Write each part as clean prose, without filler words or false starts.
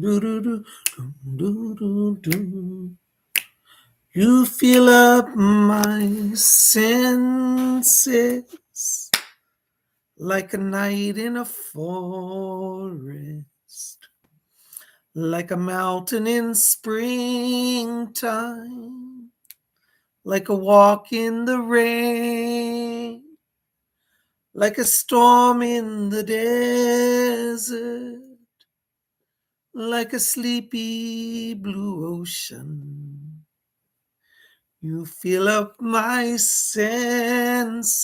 Do, do, do, do. You fill up my senses like a night in a forest, like a mountain in springtime, like a walk in the rain, like a storm in the desert, like a sleepy blue ocean. You fill up my senses.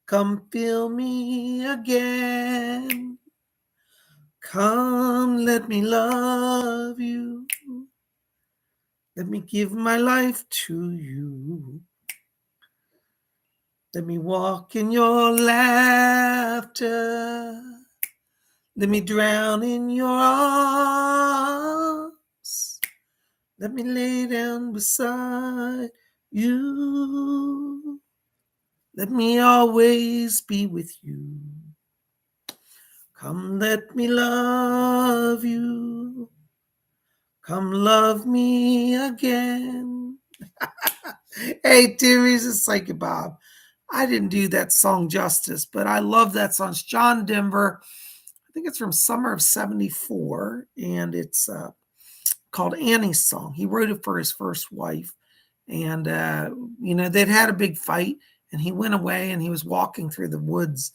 Come fill me again. Come, let me love you. Let me give my life to you. Let me walk in your laughter. Let me drown in your arms. Let me lay down beside you. Let me always be with you. Come, let me love you. Come, love me again. Hey, Timmy's a Psychic Bob. I didn't do that song justice, but I love that song. It's John Denver. I think it's from summer of 74, and it's called Annie's Song. He wrote it for his first wife, and, they'd had a big fight, and he went away, and he was walking through the woods,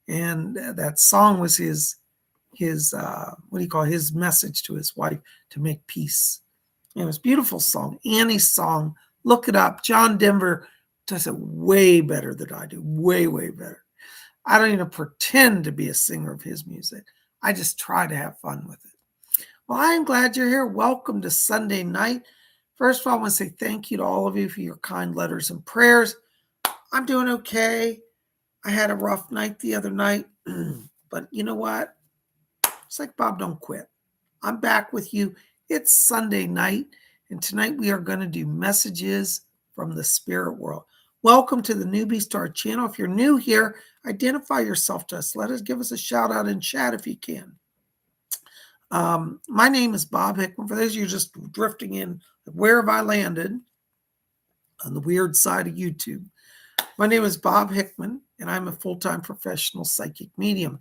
and that song was his his message to his wife to make peace. And it was a beautiful song. Annie's Song. Look it up. John Denver does it way better than I do. Way, way better. I don't even pretend to be a singer of his music. I just try to have fun with it. Well, I'm glad you're here. Welcome to Sunday night. First of all, I want to say thank you to all of you for your kind letters and prayers. I'm doing okay. I had a rough night the other night, but you know what? It's like Bob, don't quit. I'm back with you. It's Sunday night, and tonight we are going to do messages from the spirit world. Welcome to the newbies to our channel. If you're new here, identify yourself to us. Give us a shout out in chat if you can. My name is Bob Hickman. For those of you just drifting in, where have I landed? On the weird side of YouTube. My name is Bob Hickman, and I'm a full-time professional psychic medium.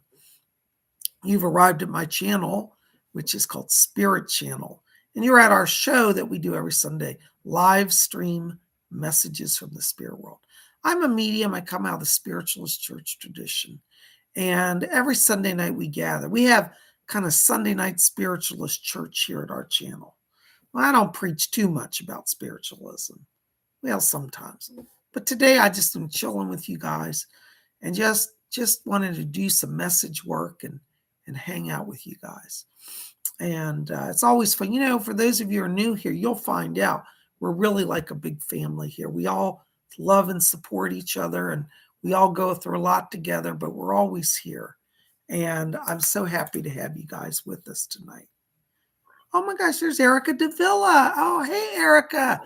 You've arrived at my channel, which is called Spirit Channel. And you're at our show that we do every Sunday, live stream messages from the spirit world. I'm a medium. I come out of the spiritualist church tradition. And every Sunday night we gather. We have kind of Sunday night spiritualist church here at our channel. Well, I don't preach too much about spiritualism. Well, sometimes. But today I just am chilling with you guys and just wanted to do some message work and hang out with you guys. And it's always fun. For those of you who are new here, you'll find out we're really like a big family here. We all love and support each other, and we all go through a lot together, but we're always here. And I'm so happy to have you guys with us tonight. Oh my gosh, there's Erica Davila. Oh, hey, Erica.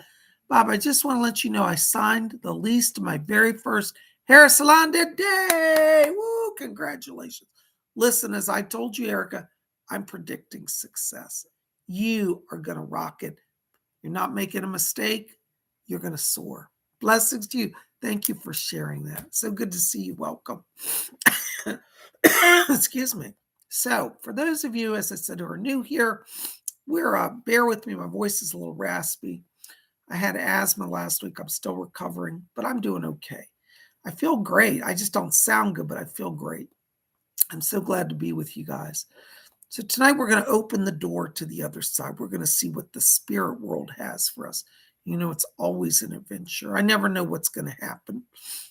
Bob, I just want to let you know I signed the lease to my very first hair salon today. Woo, congratulations. Listen, as I told you, Erica, I'm predicting success. You are going to rock it. You're not making a mistake. You're going to soar. Blessings to you. Thank you for sharing that. So good to see you. Welcome. Excuse me. So for those of you, as I said, who are new here, bear with me. My voice is a little raspy. I had asthma last week. I'm still recovering, but I'm doing okay. I feel great. I just don't sound good, but I feel great. I'm so glad to be with you guys. So tonight we're going to open the door to the other side. We're going to see what the spirit world has for us. It's always an adventure. I never know what's going to happen.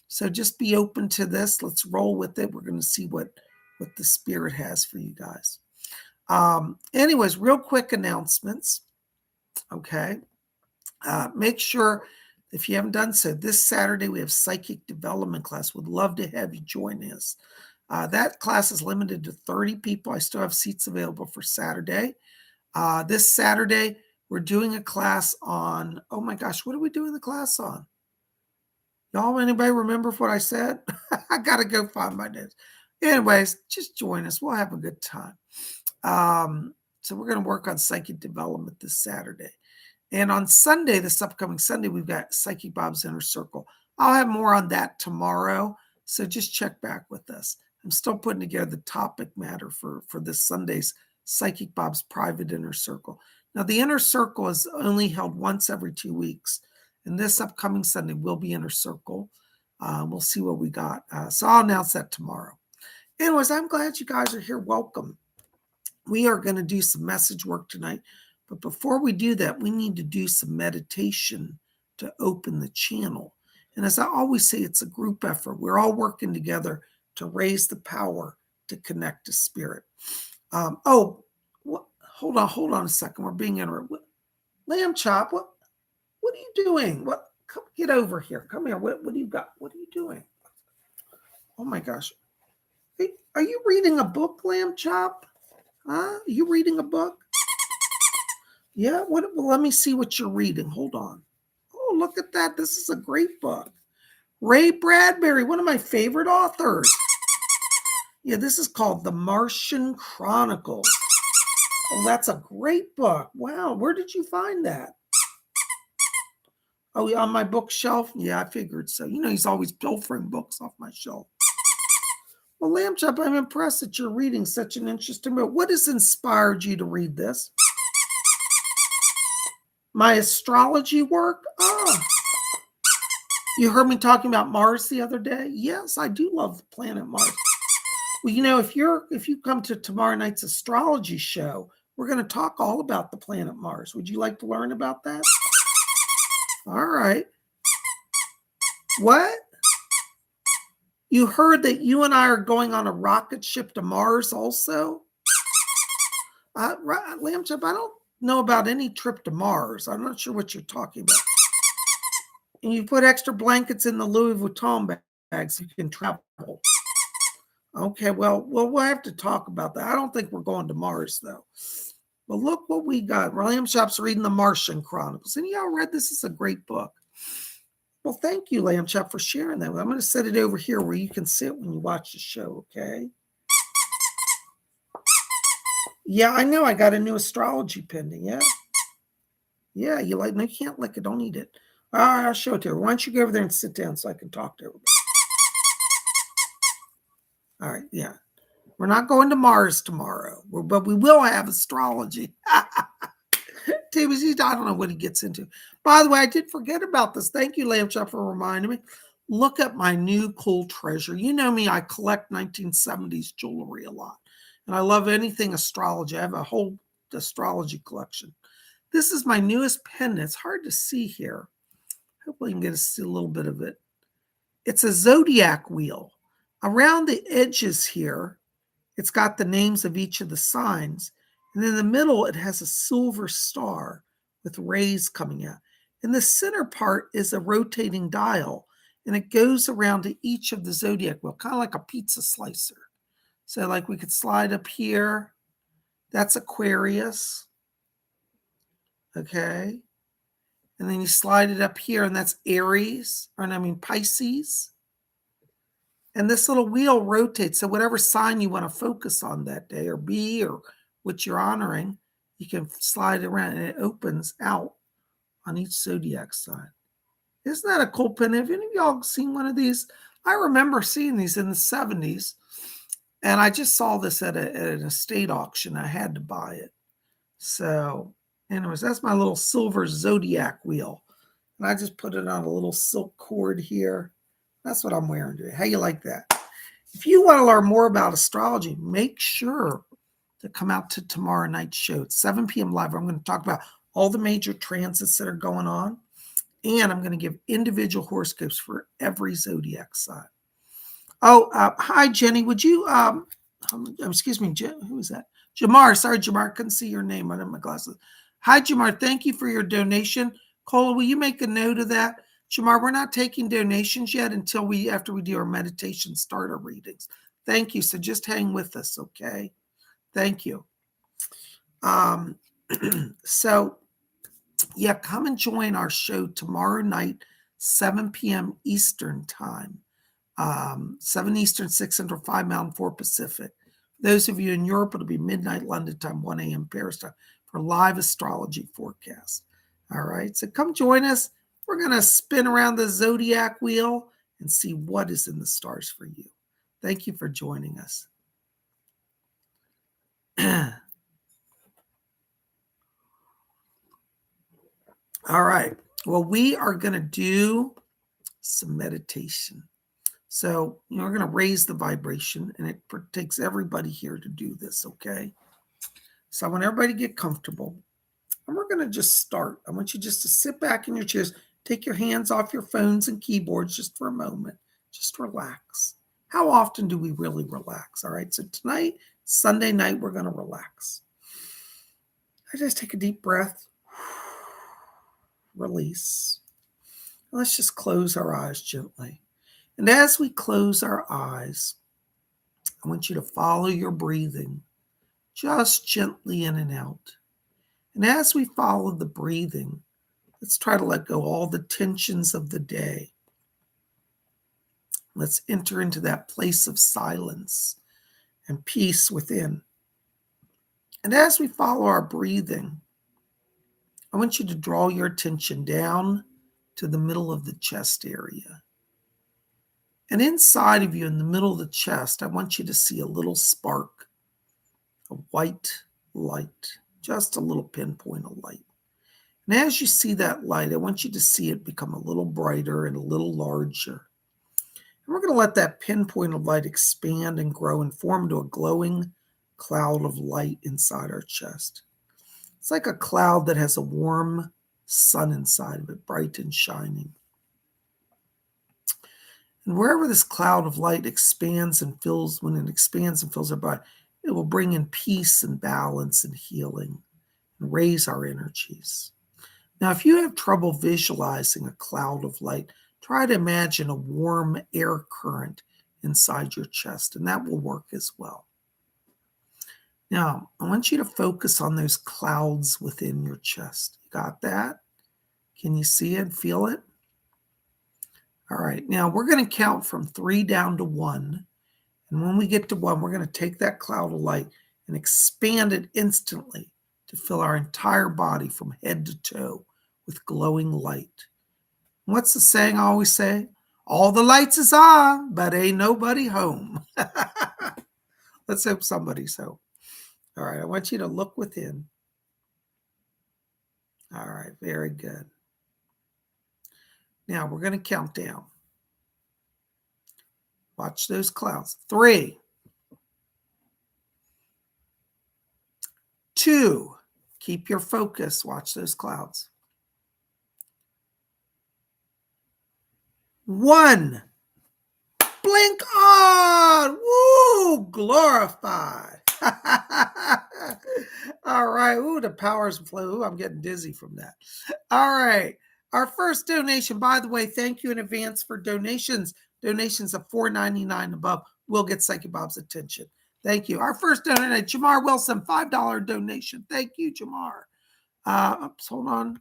So just be open to this. Let's roll with it. We're going to see what the spirit has for you guys. Anyways, real quick announcements. Okay. Make sure, if you haven't done so, this Saturday we have psychic development class. Would love to have you join us. That class is limited to 30 people. I still have seats available for Saturday. This Saturday, we're doing a class on, oh my gosh, what are we doing the class on? Y'all, anybody remember what I said? I got to go find my notes. Anyways, just join us. We'll have a good time. So we're going to work on psychic development this Saturday. And on Sunday, this upcoming Sunday, we've got Psychic Bob's Inner Circle. I'll have more on that tomorrow, so just check back with us. I'm still putting together the topic matter for this Sunday's Psychic Bob's Private Inner Circle. Now, the Inner Circle is only held once every 2 weeks, and this upcoming Sunday will be Inner Circle. We'll see what we got. So I'll announce that tomorrow. Anyways, I'm glad you guys are here. Welcome. We are going to do some message work tonight. But before we do that, we need to do some meditation to open the channel. And as I always say, it's a group effort. We're all working together to raise the power to connect to spirit. Hold on a second. We're being interrupted. Lamb Chop, what are you doing? Come get over here. Come here. What do you got? What are you doing? Oh my gosh. Hey, are you reading a book, Lamb Chop? Huh? Are you reading a book? Yeah, well, let me see what you're reading. Hold on. Oh, look at that. This is a great book. Ray Bradbury, one of my favorite authors. Yeah, this is called The Martian Chronicles. Oh, that's a great book. Wow, where did you find that? Oh, on my bookshelf? Yeah, I figured so. You know, he's always pilfering books off my shelf. Well, Lamb Chop, I'm impressed that you're reading such an interesting book. What has inspired you to read this? My astrology work? You heard me talking about Mars the other day? Yes, I do love the planet Mars. Well, you know, if you come to tomorrow night's astrology show, we're going to talk all about the planet Mars. Would you like to learn about that? All right. What? You heard that you and I are going on a rocket ship to Mars also? Lamb Chop, I don't know about any trip to Mars. I'm not sure what you're talking about. And you put extra blankets in the Louis Vuitton bag so you can travel. Okay, well, we'll have to talk about that. I don't think we're going to Mars, though. But look what we got. Lamb Chop's reading The Martian Chronicles. And y'all read this. Is a great book. Well, thank you, Lamb Chop, for sharing that. I'm going to set it over here where you can sit when you watch the show, okay? Yeah, I know. I got a new astrology pending, yeah? Yeah, you like, no, you can't lick it. Don't eat it. All right, I'll show it to her. Why don't you go over there and sit down so I can talk to everybody? All right, yeah. We're not going to Mars tomorrow, but we will have astrology. I don't know what he gets into. By the way, I did forget about this. Thank you, Lamb Chop, for reminding me. Look at my new cool treasure. You know me, I collect 1970s jewelry a lot. And I love anything astrology. I have a whole astrology collection. This is my newest pendant. It's hard to see here. Hopefully you can get to see a little bit of it. It's a zodiac wheel. Around the edges here, it's got the names of each of the signs. And in the middle, it has a silver star with rays coming out. And the center part is a rotating dial. And it goes around to each of the zodiac wheel, kind of like a pizza slicer. So like we could slide up here. That's Aquarius. Okay. And then you slide it up here, and that's Aries, Pisces. And this little wheel rotates. So whatever sign you want to focus on that day or be or what you're honoring, you can slide it around and it opens out on each zodiac sign. Isn't that a cool pin? Have any of y'all seen one of these? I remember seeing these in the 70s. And I just saw this at an estate auction. I had to buy it. So anyways, that's my little silver zodiac wheel. And I just put it on a little silk cord here. That's what I'm wearing today. How you like that? If you want to learn more about astrology, make sure to come out to tomorrow night's show. It's 7 p.m. live. I'm going to talk about all the major transits that are going on. And I'm going to give individual horoscopes for every zodiac sign. Oh, hi, Jenny. Would you, excuse me, who is that? Jamar. Sorry, Jamar. Couldn't see your name. I don't have my glasses. Hi, Jamar. Thank you for your donation. Cola, will you make a note of that? Jamar, we're not taking donations yet until after we do our meditation starter readings. Thank you. So just hang with us, okay? Thank you. So, yeah, come and join our show tomorrow night, 7 p.m. Eastern time. 7 Eastern, 6 Central, 5 Mountain, 4 Pacific. Those of you in Europe, it'll be midnight London time, 1 a.m. Paris time for live astrology forecast. All right, so come join us. We're going to spin around the zodiac wheel and see what is in the stars for you. Thank you for joining us. All right, well, we are going to do some meditation. So, we're going to raise the vibration, and it takes everybody here to do this, okay? So I want everybody to get comfortable. And we're going to just start. I want you just to sit back in your chairs, take your hands off your phones and keyboards just for a moment. Just relax. How often do we really relax? All right, so tonight, Sunday night, we're going to relax. I just take a deep breath. Release. Let's just close our eyes gently. And as we close our eyes, I want you to follow your breathing, just gently in and out. And as we follow the breathing, let's try to let go all the tensions of the day. Let's enter into that place of silence and peace within. And as we follow our breathing, I want you to draw your attention down to the middle of the chest area. And inside of you, in the middle of the chest, I want you to see a little spark, a white light, just a little pinpoint of light. And as you see that light, I want you to see it become a little brighter and a little larger. And we're going to let that pinpoint of light expand and grow and form into a glowing cloud of light inside our chest. It's like a cloud that has a warm sun inside of it, bright and shining. And wherever this cloud of light expands and fills, when it expands and fills our body, it will bring in peace and balance and healing and raise our energies. Now, if you have trouble visualizing a cloud of light, try to imagine a warm air current inside your chest, and that will work as well. Now, I want you to focus on those clouds within your chest. You got that? Can you see it, feel it? All right, now we're going to count from 3 down to 1. And when we get to 1, we're going to take that cloud of light and expand it instantly to fill our entire body from head to toe with glowing light. And what's the saying I always say? All the lights is on, but ain't nobody home. Let's hope somebody's home. All right, I want you to look within. All right, very good. Now we're going to count down. Watch those clouds. 3, 2, keep your focus. Watch those clouds. 1, blink on. Woo, glorified. All right. Ooh, the powers flow. Ooh, I'm getting dizzy from that. All right. Our first donation, by the way, thank you in advance for donations. Donations of $4.99 above will get Psychic Bob's attention. Thank you. Our first donation, Jamar Wilson, $5 donation. Thank you, Jamar. Hold on.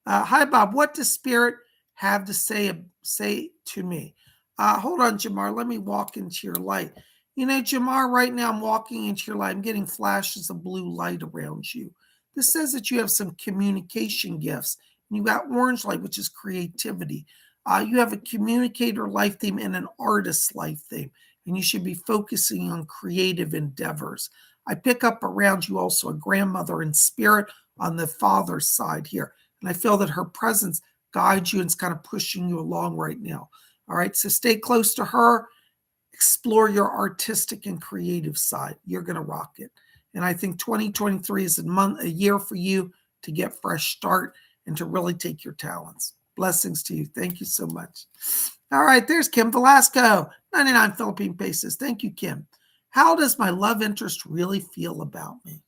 Hi, Bob. What does Spirit have to say to me? Hold on, Jamar. Let me walk into your light. You know, Jamar, right now I'm walking into your light. I'm getting flashes of blue light around you. This says that you have some communication gifts. You got orange light, which is creativity. You have a communicator life theme and an artist life theme, and you should be focusing on creative endeavors. I pick up around you also a grandmother in spirit on the father's side here, and I feel that her presence guides you and is kind of pushing you along right now. All right, so stay close to her. Explore your artistic and creative side. You're going to rock it. And I think 2023 is a year for you to get fresh start and to really take your talents. Blessings to you. Thank you so much. All right, there's Kim Velasco, 99 Philippine pesos. Thank you, Kim. How does my love interest really feel about me?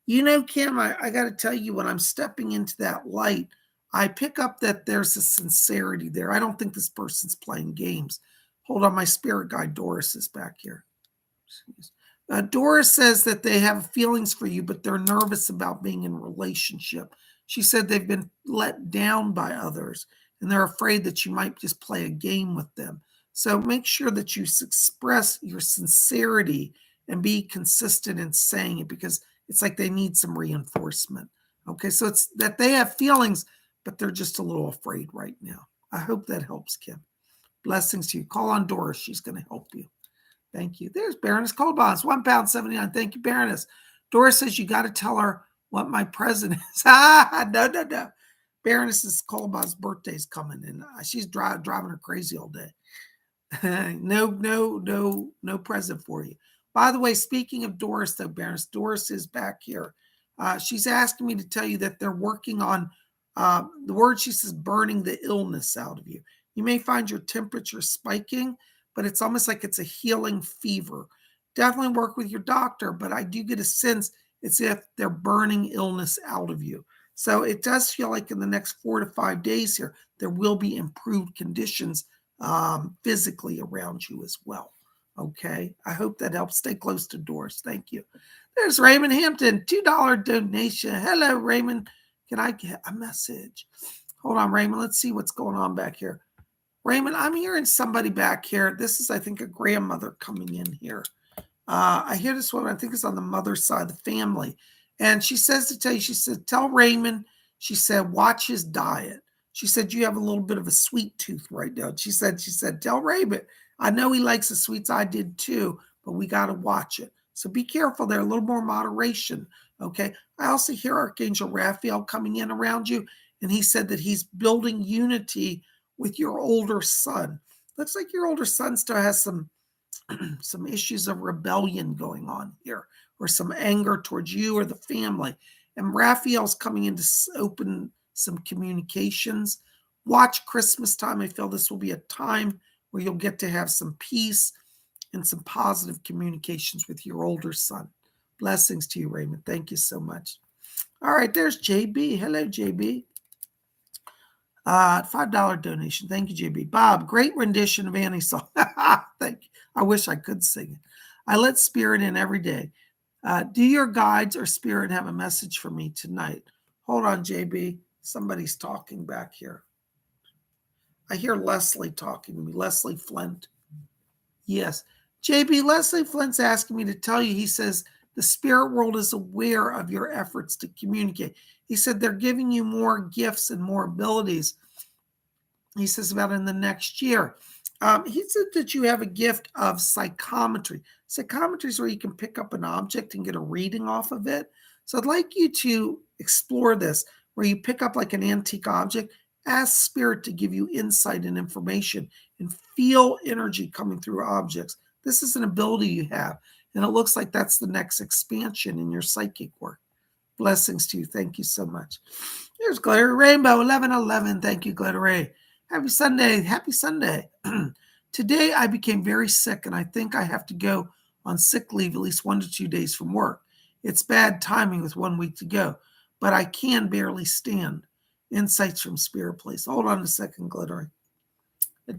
You know, Kim, I got to tell you, when I'm stepping into that light, I pick up that there's a sincerity there. I don't think this person's playing games. Hold on, my spirit guide, Doris, is back here. Doris says that they have feelings for you, but they're nervous about being in a relationship. She said they've been let down by others, and they're afraid that you might just play a game with them. So make sure that you express your sincerity and be consistent in saying it, because it's like they need some reinforcement. Okay, so it's that they have feelings, but they're just a little afraid right now. I hope that helps, Kim. Blessings to you. Call on Doris. She's going to help you. Thank you. There's Baroness Coldbonds, £1.79. Thank you, Baroness. Doris says you got to tell her what my present is. No. Baroness Coldbond's birthday's coming, and she's driving her crazy all day. No present for you. By the way, speaking of Doris, though, Baroness, Doris is back here. She's asking me to tell you that they're working on the word she says, burning the illness out of you. You may find your temperature spiking, but it's almost like it's a healing fever. Definitely work with your doctor, but I do get a sense it's if they're burning illness out of you. So it does feel like in the next 4 to 5 days here, there will be improved conditions physically around you as well. Okay, I hope that helps. Stay close to Doris. Thank you. There's Raymond Hampton, $2 donation. Hello, Raymond. Can I get a message? Hold on, Raymond. Let's see what's going on back here. Raymond, I'm hearing somebody back here. This is, I think, a grandmother coming in here. I hear this woman, I think it's on the mother's side of the family. And she says to tell you, she said, tell Raymond, she said, watch his diet. She said, you have a little bit of a sweet tooth right now. She said, tell Raymond, I know he likes the sweets. I did too, but we got to watch it. So be careful there, a little more moderation. Okay. I also hear Archangel Raphael coming in around you. And he said that he's building unity with your older son. Looks like your older son still has some issues of rebellion going on here, or some anger towards you or the family. And Raphael's coming in to open some communications. Watch Christmas time. I feel this will be a time where you'll get to have some peace and some positive communications with your older son. Blessings to you, Raymond. Thank you so much. All right, there's JB. Hello, JB. $5 donation. Thank you, JB. Bob, great rendition of Annie's song. Thank you. I wish I could sing it. I let spirit in every day. Do your guides or spirit have a message for me tonight? Hold on, JB. Somebody's talking back here. I hear Leslie talking to me. Leslie Flint. Yes. JB, Leslie Flint's asking me to tell you, he says, the spirit world is aware of your efforts to communicate. He said they're giving you more gifts and more abilities. He says about in the next year. He said that you have a gift of psychometry. Psychometry is where you can pick up an object and get a reading off of it. So I'd like you to explore this, where you pick up like an antique object, ask spirit to give you insight and information, and feel energy coming through objects. This is an ability you have, and it looks like that's the next expansion in your psychic work. Blessings to you. Thank you so much. Here's Glittery Rainbow 1111. Thank you, Glittery. Happy Sunday. Happy Sunday. Today I became very sick, and I think I have to go on sick leave at least 1 to 2 days from work. It's bad timing with 1 week to go, but I can barely stand. Insights from Spirit, please. Hold on a second, Glittery.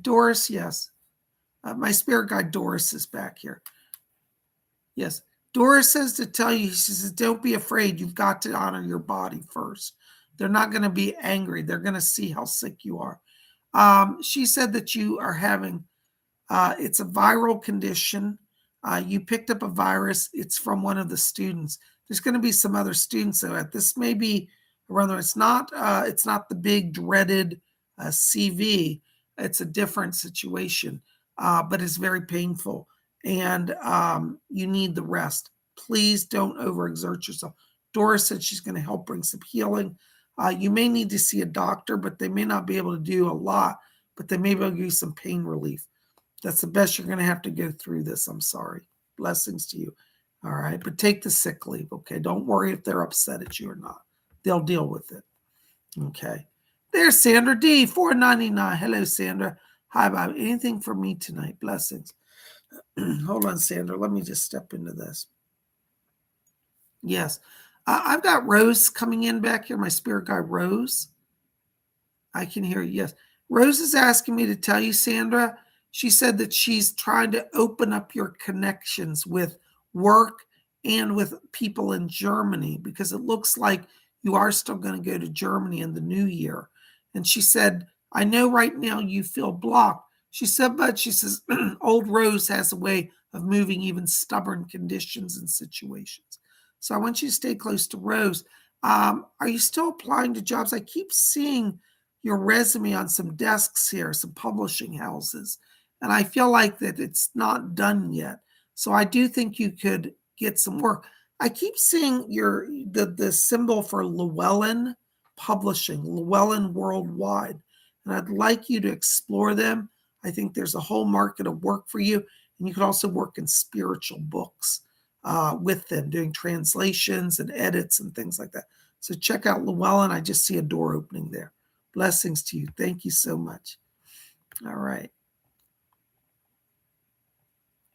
Doris, yes. My spirit guide Doris is back here. Yes. Doris says to tell you, she says, don't be afraid. You've got to honor your body first. They're not going to be angry. They're going to see how sick you are. She said that you are having, it's a viral condition. You picked up a virus. It's from one of the students. There's going to be some other students though. This may be, rather, it's not the big dreaded CV. It's a different situation, but it's very painful, and you need the rest. Please don't overexert yourself. Doris said she's going to help bring some healing. You may need to see a doctor, but they may not be able to do a lot, but they may be able to give you some pain relief. That's the best you're going to have to go through this. I'm sorry. Blessings to you. All right. But take the sick leave. Okay. Don't worry if they're upset at you or not. They'll deal with it. Okay. There's Sandra D, $4.99. Hello, Sandra. Hi, Bob. Anything for me tonight? Blessings. Hold on, Sandra. Let me just step into this. Yes. I've got Rose coming in back here, my spirit guide, Rose. I can hear you. Yes. Rose is asking me to tell you, Sandra, she said that she's trying to open up your connections with work and with people in Germany, because it looks like you are still going to go to Germany in the new year. And she said, I know right now you feel blocked. She said, but she says, old Rose has a way of moving even stubborn conditions and situations. So I want you to stay close to Rose. Are you still applying to jobs? I keep seeing your resume on some desks here, some publishing houses, and I feel like that it's not done yet. So I do think you could get some work. I keep seeing the symbol for Llewellyn Publishing, Llewellyn Worldwide, and I'd like you to explore them. I think there's a whole market of work for you, and you could also work in spiritual books with them, doing translations and edits and things like that. So check out Llewellyn. I just see a door opening there. Blessings to you. Thank you so much. All right.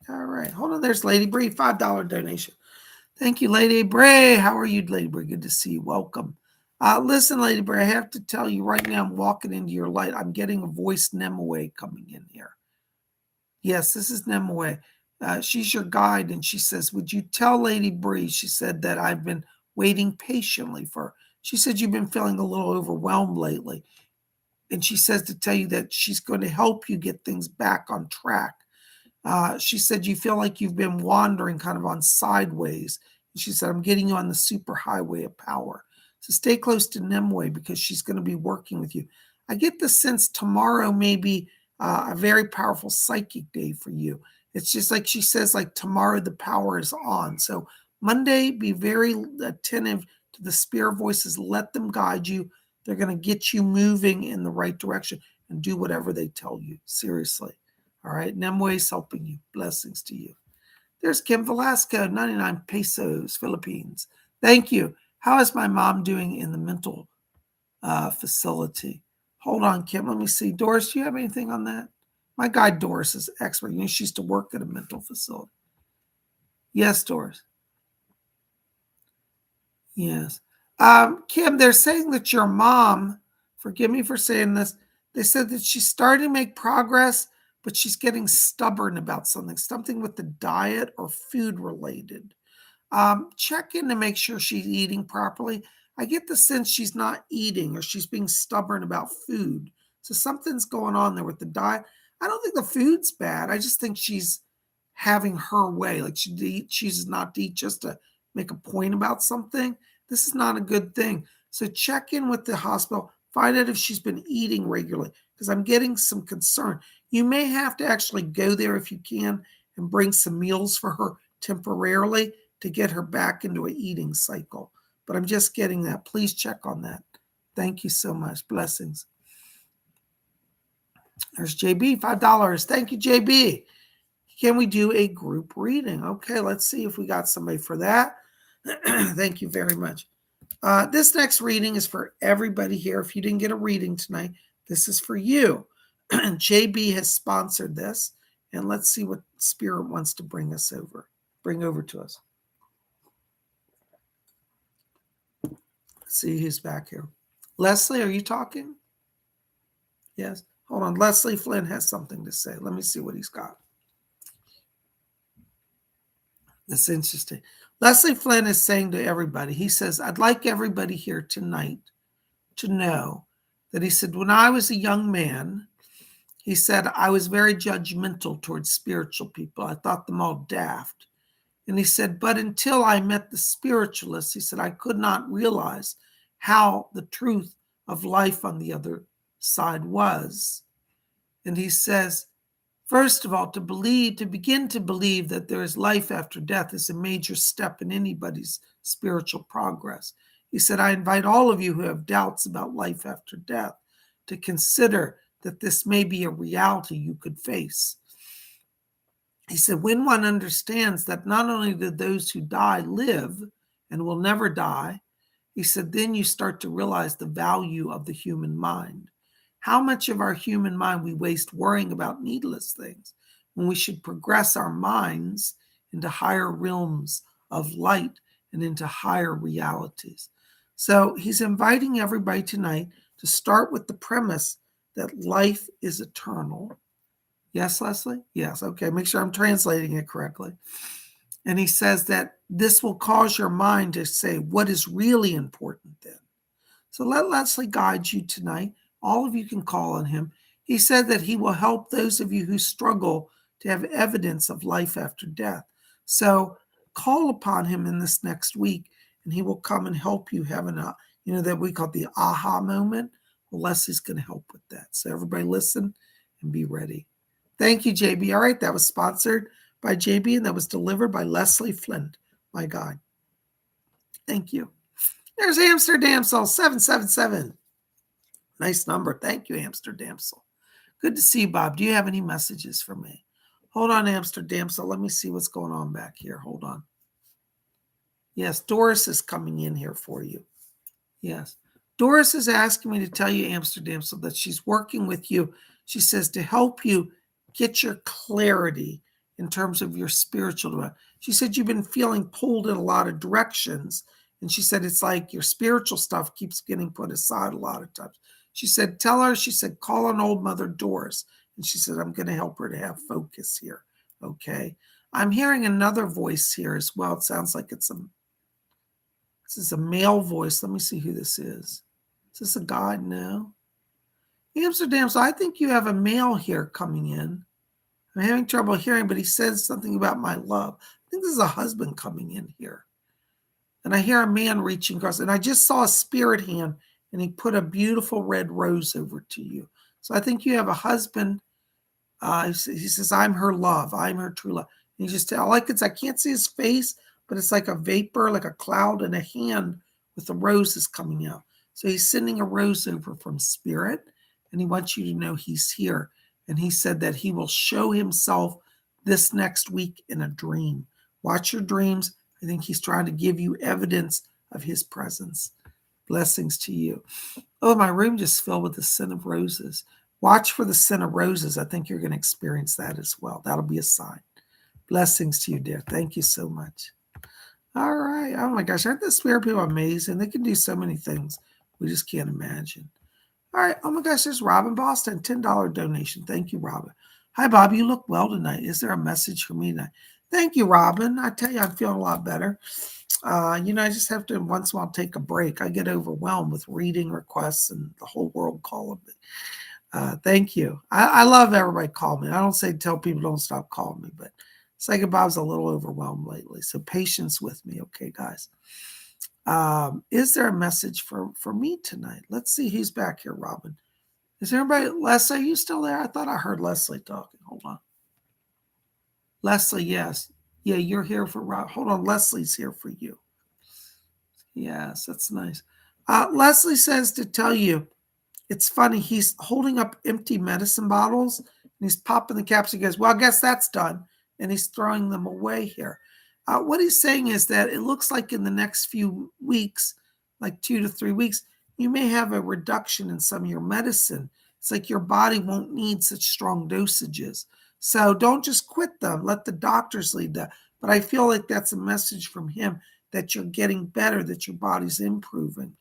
All right. Hold on. There's Lady Bree, $5 donation. Thank you, Lady Bree. How are you, Lady Bree? Good to see you. Welcome. Listen, Lady Bree, I have to tell you right now, I'm walking into your light. I'm getting a voice Nemue coming in here. Yes, this is Nemue. She's your guide, and she says, would you tell Lady Bree, she said, that I've been waiting patiently for her. She said you've been feeling a little overwhelmed lately. And she says to tell you that she's going to help you get things back on track. She said you feel like you've been wandering kind of on sideways. And she said, I'm getting you on the superhighway of power. So stay close to Nimue because she's going to be working with you. I get the sense tomorrow may be a very powerful psychic day for you. It's just like she says, like tomorrow the power is on. So Monday, be very attentive to the spirit voices. Let them guide you. They're going to get you moving in the right direction and do whatever they tell you. Seriously. All right. Nemue's helping you. Blessings to you. There's Kim Velasco, 99 pesos, Philippines. Thank you. How is my mom doing in the mental facility? Hold on, Kim. Let me see. Doris, do you have anything on that? My guy, Doris, is expert. You know, she used to work at a mental facility. Yes, Doris. Yes. Kim, they're saying that your mom, forgive me for saying this, they said that she's starting to make progress, but she's getting stubborn about something with the diet or food related. Check in to make sure she's eating properly. I get the sense she's not eating or she's being stubborn about food. So something's going on there with the diet. I don't think the food's bad. I just think she's having her way. Like she chooses not to eat just to make a point about something. This is not a good thing. So check in with the hospital. Find out if she's been eating regularly because I'm getting some concern. You may have to actually go there if you can and bring some meals for her temporarily to get her back into an eating cycle. But I'm just getting that. Please check on that. Thank you so much. Blessings. There's JB, $5. Thank you, JB. Can we do a group reading? Okay, let's see if we got somebody for that. Thank you very much. This next reading is for everybody here. If you didn't get a reading tonight, this is for you. JB has sponsored this, and let's see what Spirit wants to bring over to us. Let's see who's back here. Leslie, are you talking? Yes. Hold on. Leslie Flynn has something to say. Let me see what he's got. That's interesting. Leslie Flynn is saying to everybody, he says, I'd like everybody here tonight to know that he said, when I was a young man, he said, I was very judgmental towards spiritual people. I thought them all daft. And he said, but until I met the spiritualists, he said, I could not realize how the truth of life on the other side was. And he says, first of all, to begin to believe that there is life after death is a major step in anybody's spiritual progress. He said, I invite all of you who have doubts about life after death to consider that this may be a reality you could face. He said, when one understands that not only do those who die live and will never die, he said, then you start to realize the value of the human mind. How much of our human mind we waste worrying about needless things when we should progress our minds into higher realms of light and into higher realities. So he's inviting everybody tonight to start with the premise that life is eternal. Yes, Leslie? Yes. Okay. Make sure I'm translating it correctly. And he says that this will cause your mind to say, what is really important then? So let Leslie guide you tonight. All of you can call on him. He said that he will help those of you who struggle to have evidence of life after death. So call upon him in this next week, and he will come and help you have that we call the aha moment. Well, Leslie's going to help with that. So everybody listen and be ready. Thank you, JB. All right, that was sponsored by JB, and that was delivered by Leslie Flint, my God. Thank you. There's Amsterdamsel 777. Nice number. Thank you, Amsterdamsel. Good to see you, Bob. Do you have any messages for me? Hold on, Amsterdamsel. Let me see what's going on back here. Hold on. Yes, Doris is coming in here for you. Yes. Doris is asking me to tell you, Amsterdamsel, that she's working with you. She says to help you get your clarity in terms of your spiritual development. She said you've been feeling pulled in a lot of directions. And she said it's like your spiritual stuff keeps getting put aside a lot of times. She said, tell her, she said, call on old Mother Doris. And she said, I'm going to help her to have focus here. Okay. I'm hearing another voice here as well. It sounds like this is a male voice. Let me see who this is. Is this a God? No. Amsterdam, so I think you have a male here coming in. I'm having trouble hearing, but he says something about my love. I think this is a husband coming in here. And I hear a man reaching across, and I just saw a spirit hand, and he put a beautiful red rose over to you. So I think you have a husband. He says, I'm her love. I'm her true love. And I can't see his face, but it's like a vapor, like a cloud, and a hand with the roses coming out. So he's sending a rose over from spirit, and he wants you to know he's here. And he said that he will show himself this next week in a dream. Watch your dreams. I think he's trying to give you evidence of his presence. Blessings to you. Oh, my room just filled with the scent of roses. Watch for the scent of roses. I think you're going to experience that as well. That'll be a sign. Blessings to you, dear. Thank you so much. All right. Oh, my gosh. Aren't the spirit people amazing? They can do so many things we just can't imagine. All right. Oh, my gosh. There's Robin Boston. $10 donation. Thank you, Robin. Hi, Bob. You look well tonight. Is there a message for me tonight? Thank you, Robin. I tell you, I'm feeling a lot better. I just have to once in a while take a break. I get overwhelmed with reading requests and the whole world calling me. Thank you. I love everybody calling me. I don't tell people don't stop calling me, but Psychic Bob's a little overwhelmed lately. So patience with me, okay, guys. Is there a message for me tonight? Let's see who's back here, Robin. Is there anybody? Leslie, are you still there? I thought I heard Leslie talking. Hold on. Leslie, yes. Yeah, you're here for Rob. Hold on. Leslie's here for you. Yes, that's nice. Leslie says to tell you, it's funny. He's holding up empty medicine bottles and he's popping the caps. He goes, well, I guess that's done. And he's throwing them away here. What he's saying is that it looks like in the next few weeks, like 2 to 3 weeks, you may have a reduction in some of your medicine. It's like your body won't need such strong dosages. So don't just quit them. Let the doctors lead that. But I feel like that's a message from him that you're getting better, that your body's improving.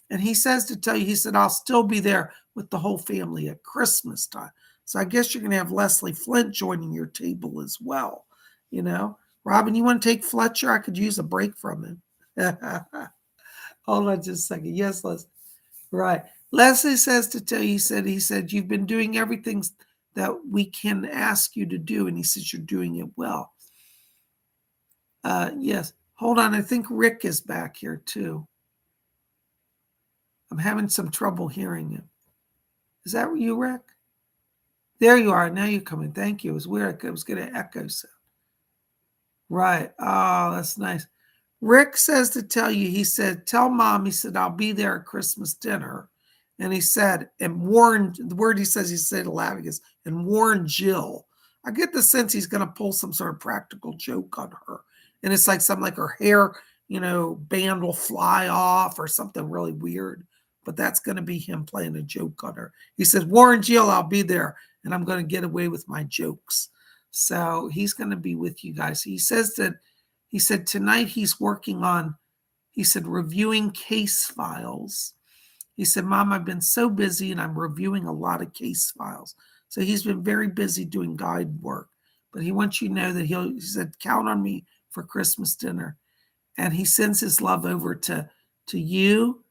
And he says to tell you, he said, I'll still be there with the whole family at Christmas time. So I guess you're going to have Leslie Flint joining your table as well. Robin, you want to take Fletcher? I could use a break from him. Hold on just a second. Yes, Leslie. Right. Leslie says to tell you, he said, you've been doing everything that we can ask you to do. And he says, you're doing it well. Yes. Hold on. I think Rick is back here too. I'm having some trouble hearing him. Is that you, Rick? There you are. Now you're coming. Thank you. It was weird. It was going to echo sound. Right. Oh, that's nice. Rick says to tell you, he said, tell Mom, he said, I'll be there at Christmas dinner. And he said, and warn, the word he said aloud, he goes, and warn Jill. I get the sense he's going to pull some sort of practical joke on her. And it's like something like her hair, band will fly off or something really weird. But that's going to be him playing a joke on her. He says, warn Jill, I'll be there. And I'm going to get away with my jokes. So he's going to be with you guys. He said tonight he's working on, reviewing case files. He said, Mom, I've been so busy and I'm reviewing a lot of case files. So he's been very busy doing guide work. But he wants you to know that he said, count on me for Christmas dinner. And he sends his love over to you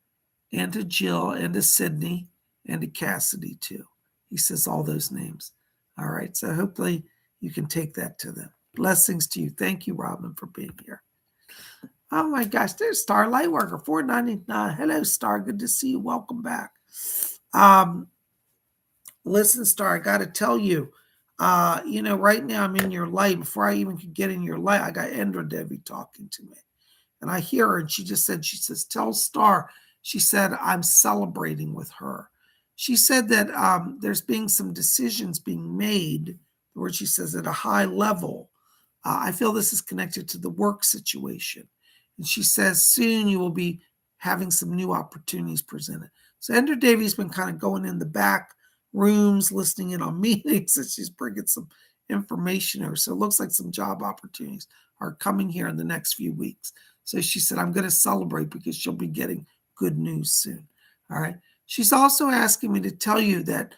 and to Jill and to Sydney and to Cassidy too. He says all those names. All right. So hopefully you can take that to them. Blessings to you. Thank you, Robin, for being here. Oh my gosh, there's Star Lightworker, $4.99. Hello, Star. Good to see you. Welcome back. Listen, Star, I got to tell you, right now I'm in your light. Before I even could get in your light, I got Endra Devi talking to me. And I hear her, and she says, tell Star, she said, I'm celebrating with her. She said that there's being some decisions being made, where she says at a high level. I feel this is connected to the work situation. And she says, soon you will be having some new opportunities presented. So Endra Devi's been kind of going in the back rooms, listening in on meetings, and she's bringing some information over. So it looks like some job opportunities are coming here in the next few weeks. So she said, I'm going to celebrate because she'll be getting good news soon. All right. She's also asking me to tell you that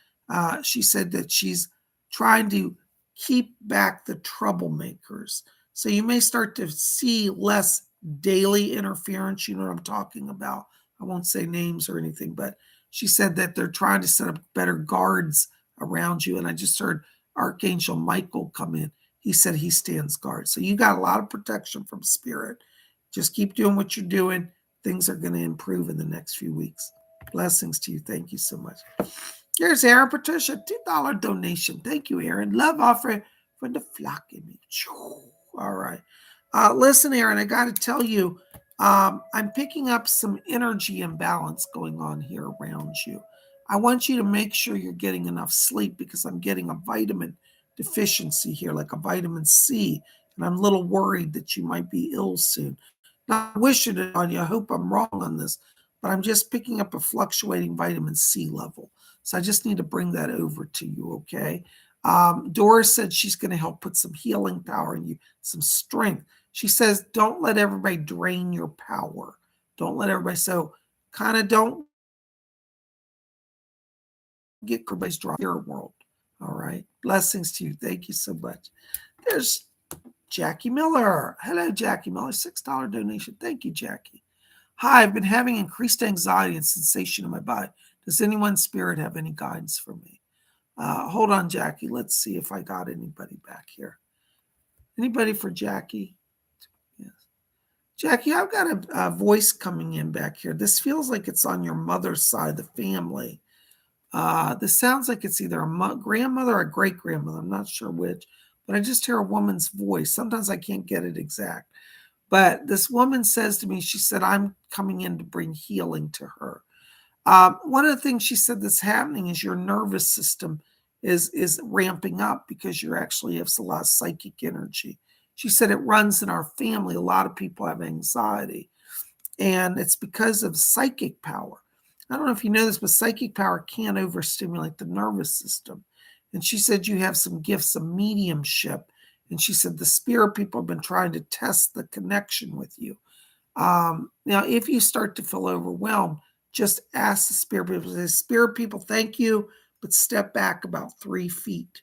she said that she's trying to keep back the troublemakers. So you may start to see less daily interference. You know what I'm talking about. I won't say names or anything, but she said that they're trying to set up better guards around you. And I just heard Archangel Michael come in. He said he stands guard. So you got a lot of protection from spirit. Just keep doing what you're doing. Things are going to improve in the next few weeks. Blessings to you. Thank you so much. Here's Aaron Patricia, $2 donation. Thank you, Aaron. Love offering from the flock in me. All right. Listen, Aaron, I got to tell you, I'm picking up some energy imbalance going on here around you. I want you to make sure you're getting enough sleep because I'm getting a vitamin deficiency here, like a vitamin C, and I'm a little worried that you might be ill soon. Not wishing it on you. I hope I'm wrong on this, but I'm just picking up a fluctuating vitamin C level. So I just need to bring that over to you, okay? Doris said she's going to help put some healing power in you, some strength. She says, don't let everybody drain your power. Don't let everybody, so kind of don't get everybody's drawn your world. All right. Blessings to you. Thank you so much. There's Jackie Miller. Hello, Jackie Miller. $6 donation. Thank you, Jackie. Hi, I've been having increased anxiety and sensation in my body. Does anyone's spirit have any guidance for me? Hold on, Jackie. Let's see if I got anybody back here. Anybody for Jackie? Yes. Jackie, I've got a voice coming in back here. This feels like it's on your mother's side of the family. This sounds like it's either a grandmother or a great-grandmother. I'm not sure which, but I just hear a woman's voice. Sometimes I can't get it exact. But this woman says to me, she said, I'm coming in to bring healing to her. One of the things she said that's happening is your nervous system is ramping up because you actually have a lot of psychic energy. She said it runs in our family. A lot of people have anxiety, and it's because of psychic power. I don't know if you know this, but psychic power can overstimulate the nervous system. And she said you have some gifts of mediumship. And she said the spirit people have been trying to test the connection with you. Now, if you start to feel overwhelmed, just ask the spirit people. Say, spirit people, thank you, but step back about 3 feet.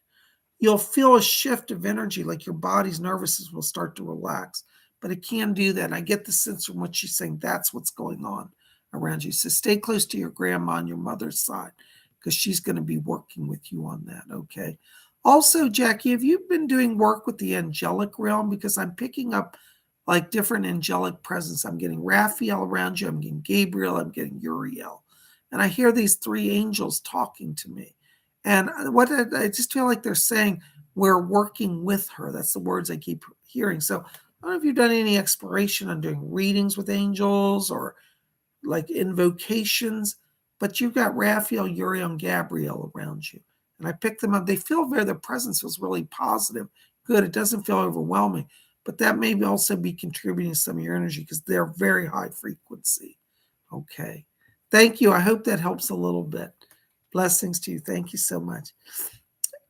You'll feel a shift of energy, like your body's nervous system will start to relax. But it can do that. And I get the sense from what she's saying, that's what's going on around you. So stay close to your grandma on your mother's side because she's going to be working with you on that, okay? Also, Jackie, have you been doing work with the angelic realm? Because I'm picking up like different angelic presence. I'm getting Raphael around you. I'm getting Gabriel. I'm getting Uriel. And I hear these 3 angels talking to me. And what I just feel like they're saying, we're working with her. That's the words I keep hearing. So I don't know if you've done any exploration on doing readings with angels or like invocations, but you've got Raphael, Uriel, and Gabriel around you. And I picked them up. They feel their presence was really positive. Good. It doesn't feel overwhelming. But that may also be contributing to some of your energy because they're very high frequency. Okay. Thank you. I hope that helps a little bit. Blessings to you. Thank you so much.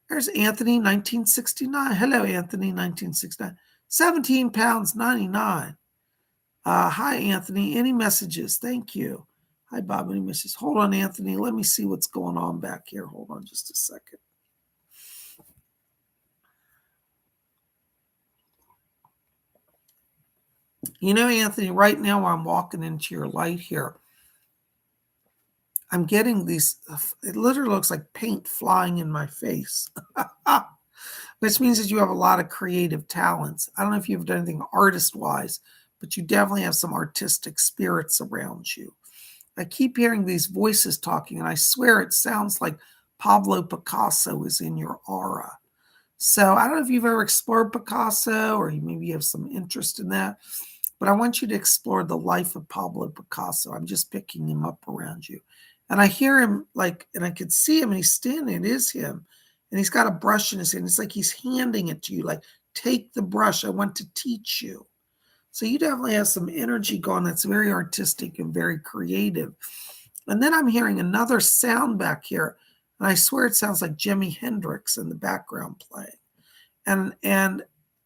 There's Anthony, 1969. Hello, Anthony, 1969. 17 pounds, 99. Hi, Anthony. Any messages? Thank you. Hi, Bob. Any messages? Hold on, Anthony. Let me see what's going on back here. Hold on just a second. You know, Anthony, right now while I'm walking into your light here, I'm getting these, it literally looks like paint flying in my face. which means that you have a lot of creative talents. I don't know if you've done anything artist-wise, but you definitely have some artistic spirits around you. I keep hearing these voices talking, and I swear it sounds like Pablo Picasso is in your aura. So I don't know if you've ever explored Picasso or maybe you have some interest in that, but I want you to explore the life of Pablo Picasso. I'm just picking him up around you. And I hear him and I could see him and he's standing, it is him. And he's got a brush in his hand. It's like he's handing it to you, like, take the brush. I want to teach you. So you definitely have some energy going that's very artistic and very creative. And then I'm hearing another sound back here. And I swear it sounds like Jimi Hendrix in the background playing. And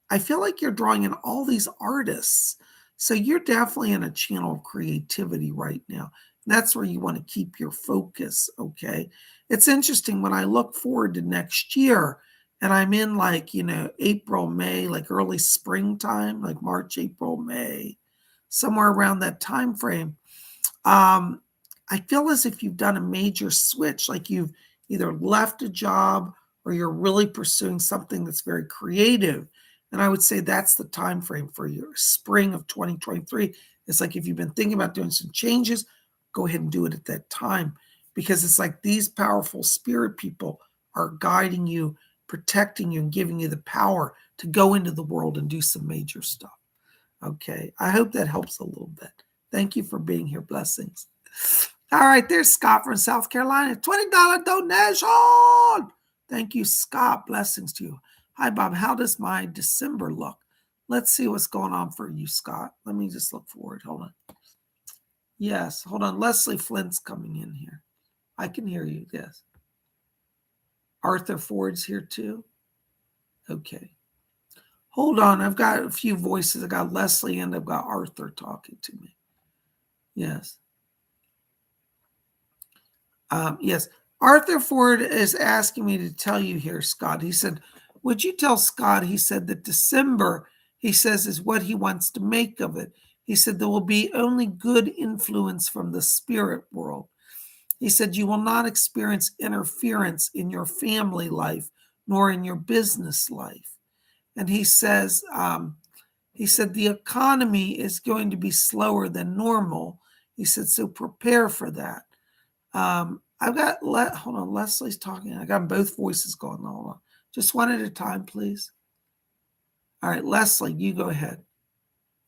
I feel like you're drawing in all these artists. So you're definitely in a channel of creativity right now. And that's where you want to keep your focus, okay? It's interesting when I look forward to next year and I'm in April, May, like early springtime, like March, April, May, somewhere around that time frame. I feel as if you've done a major switch, like you've either left a job or you're really pursuing something that's very creative. And I would say that's the time frame for your spring of 2023. It's like if you've been thinking about doing some changes, go ahead and do it at that time, because it's like these powerful spirit people are guiding you, protecting you, and giving you the power to go into the world and do some major stuff. Okay, I hope that helps a little bit. Thank you for being here. Blessings. All right, there's Scott from South Carolina. $20 donation. Thank you, Scott. Blessings to you. Hi, Bob. How does my December look? Let's see what's going on for you, Scott. Let me just look forward. Hold on. Yes, hold on. Leslie Flint's coming in here. I can hear you. Yes. Arthur Ford's here too. Okay. Hold on. I've got a few voices. I've got Leslie and I've got Arthur talking to me. Yes. Yes. Arthur Ford is asking me to tell you here, Scott. He said, would you tell Scott, he said that December, he says, is what he wants to make of it. He said there will be only good influence from the spirit world. He said you will not experience interference in your family life nor in your business life. And he says, the economy is going to be slower than normal. He said, so prepare for that. I've got, hold on, Leslie's talking. I got both voices going on. Hold on. Just one at a time, please. All right, Leslie, you go ahead.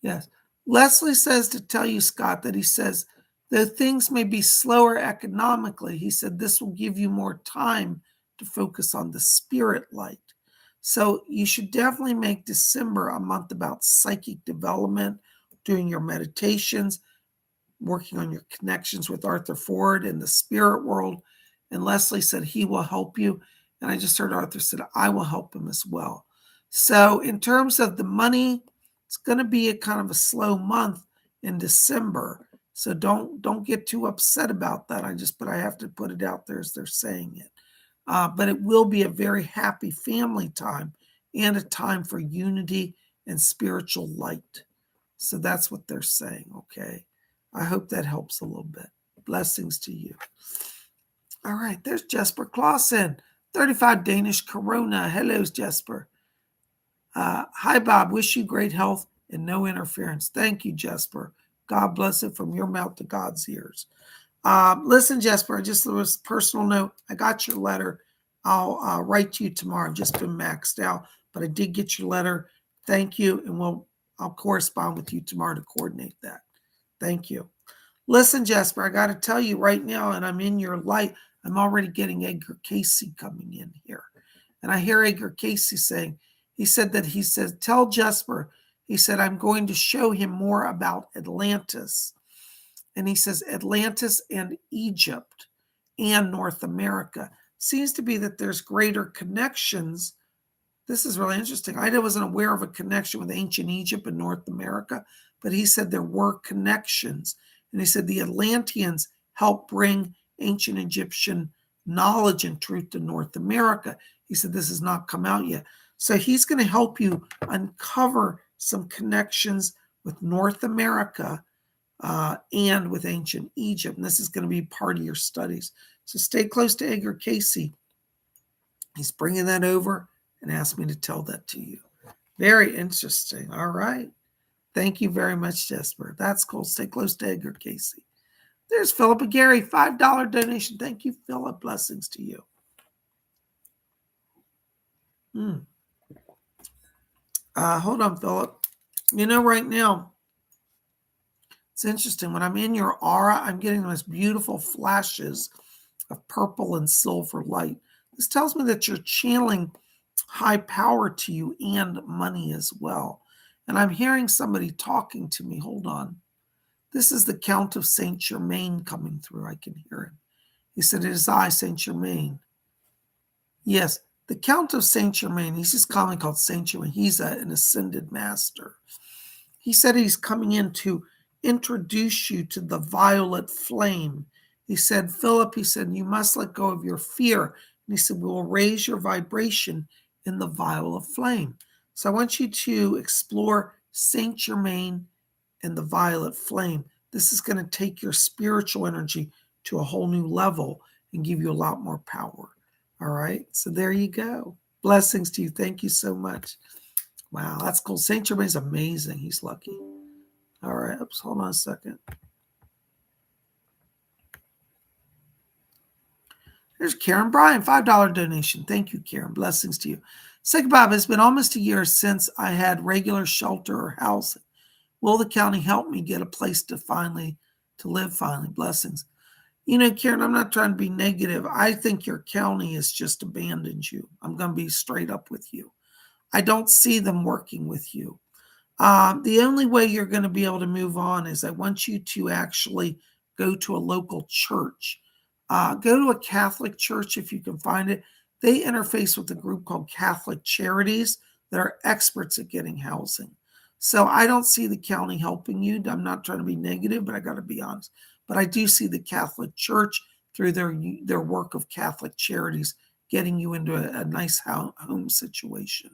Yes. Leslie says to tell you, Scott, that he says, though things may be slower economically, he said this will give you more time to focus on the spirit light. So you should definitely make December a month about psychic development, doing your meditations, working on your connections with Arthur Ford in the spirit world. And Leslie said he will help you. And I just heard Arthur said, I will help him as well. So in terms of the money, it's going to be a kind of a slow month in December. So don't get too upset about that. But I have to put it out there as they're saying it. But it will be a very happy family time and a time for unity and spiritual light. So that's what they're saying, okay? I hope that helps a little bit. Blessings to you. All right, there's Jesper Clausen, 35 Danish Corona. Hello, Jesper. Hi, Bob. Wish you great health and no interference. Thank you, Jesper. God bless it from your mouth to God's ears. Listen, Jesper, just a personal note. I got your letter. I'll write to you tomorrow. I've just been maxed out, but I did get your letter. Thank you, and I'll correspond with you tomorrow to coordinate that. Thank you. Listen, Jesper, I got to tell you right now, and I'm in your light, I'm already getting Edgar Casey coming in here. And I hear Edgar Casey saying, he said, tell Jesper, he said, I'm going to show him more about Atlantis. And he says, Atlantis and Egypt and North America. Seems to be that there's greater connections. This is really interesting. I wasn't aware of a connection with ancient Egypt and North America, but he said there were connections. And he said the Atlanteans helped bring ancient Egyptian knowledge and truth to North America. He said this has not come out yet. So he's going to help you uncover some connections with North America and with ancient Egypt. And this is going to be part of your studies. So stay close to Edgar Casey. He's bringing that over, and asked me to tell that to you. Very interesting. All right. Thank you very much, Jesper. That's cool. Stay close to Edgar Casey. There's Philip and Gary, $5 donation. Thank you, Philip. Blessings to you. Hold on, Philip. You know, right now, it's interesting. When I'm in your aura, I'm getting those beautiful flashes of purple and silver light. This tells me that you're channeling high power to you and money as well. And I'm hearing somebody talking to me. Hold on. This is the Count of Saint Germain coming through. I can hear him. He said, it is I, Saint Germain. Yes, the Count of Saint Germain, he's just commonly called Saint Germain. He's an ascended master. He said he's coming in to introduce you to the violet flame. He said, Philip, he said, you must let go of your fear. And he said, we will raise your vibration in the violet flame. So I want you to explore Saint Germain and the violet flame. This is going to take your spiritual energy to a whole new level and give you a lot more power. All right. So there you go. Blessings to you. Thank you so much. Wow, that's cool. Saint Germain's amazing. He's lucky. All right. Oops, hold on a second. There's Karen Bryan, $5 donation. Thank you, Karen. Blessings to you. PsychicBob, it's been almost a year since I had regular shelter or housing. Will the county help me get a place to live finally? Blessings. You know, Karen, I'm not trying to be negative. I think your county has just abandoned you. I'm going to be straight up with you. I don't see them working with you. The only way you're going to be able to move on is I want you to actually go to a local church. Go to a Catholic church if you can find it. They interface with a group called Catholic Charities that are experts at getting housing. So I don't see the county helping you. I'm not trying to be negative, but I got to be honest. But I do see the Catholic Church through their work of Catholic Charities getting you into a nice home situation.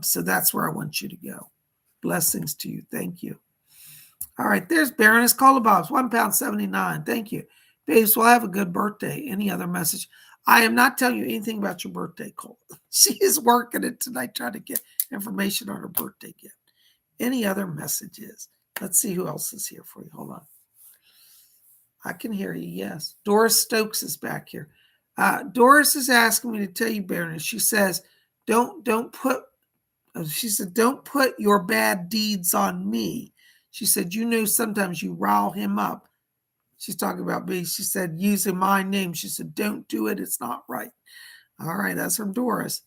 So that's where I want you to go. Blessings to you. Thank you. All right, there's Baroness Colabobs, £1.79. Thank you. Babes, we'll have a good birthday. Any other message? I am not telling you anything about your birthday, Cole. She is working it tonight, trying to get information on her birthday gift. Any other messages? Let's see who else is here for you. Hold on. I can hear you, yes. Doris Stokes is back here. Doris is asking me to tell you, Baroness. She says, don't put your bad deeds on me. She said, you know, sometimes you rile him up. She's talking about me. She said, using my name. She said, don't do it. It's not right. All right, that's from Doris.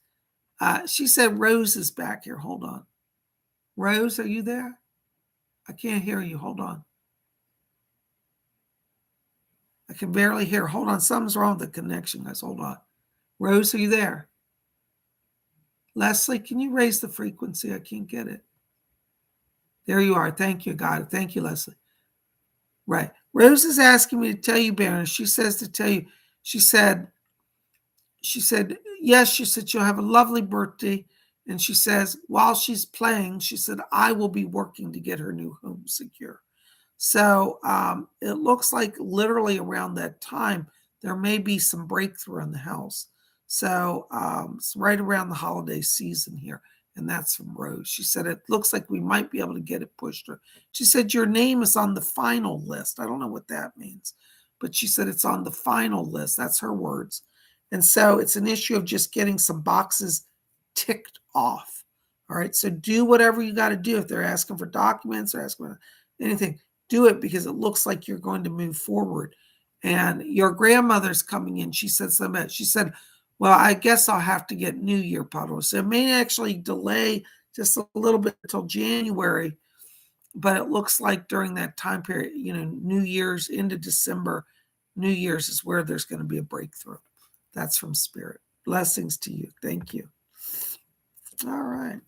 She said, Rose is back here. Hold on. Rose, are you there? I can't hear you. Hold on. I can barely hear. Hold on. Something's wrong with the connection, guys. Hold on. Rose, are you there? Leslie, can you raise the frequency? I can't get it. There you are. Thank you. Got it. Thank you, Leslie. Right. Rose is asking me to tell you, Baron. She says to tell you, she said, yes, she said, you'll have a lovely birthday. And she says, while she's playing, she said, I will be working to get her new home secure. So it looks like literally around that time, there may be some breakthrough in the house. So it's right around the holiday season here. And that's from Rose. She said, it looks like we might be able to get it pushed through. She said, your name is on the final list. I don't know what that means, but she said it's on the final list. That's her words. And so it's an issue of just getting some boxes ticked off. All right. So do whatever you got to do. If they're asking for documents or asking for anything, do it because it looks like you're going to move forward. And your grandmother's coming in. She said something. She said, well, I guess I'll have to get New Year puddles. So it may actually delay just a little bit until January, but it looks like during that time period, you know, New Year's into December, New Year's is where there's going to be a breakthrough. That's from Spirit. Blessings to you. Thank you. All right.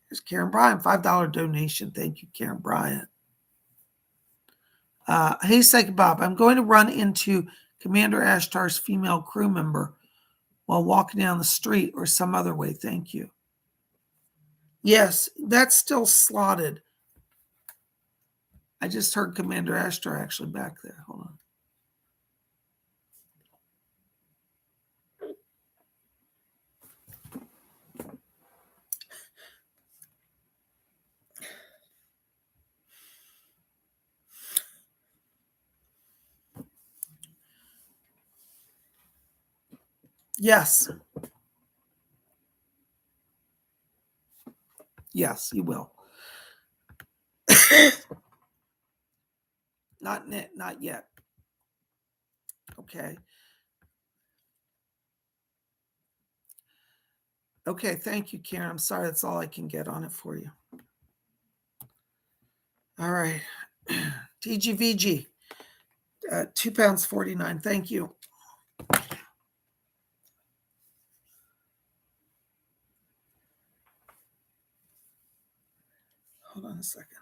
Here's Karen Bryan, $5 donation. Thank you, Karen Bryan. Hey, PsychicBob, I'm going to run into Commander Ashtar's female crew member while walking down the street or some other way. Thank you. Yes, that's still slotted. I just heard Commander Ashtar actually back there. Hold on. Yes. Yes, you will. Not yet. Okay. Okay, thank you, Karen. I'm sorry, that's all I can get on it for you. All right. TGVG, £2.49. Thank you. Hold on a second.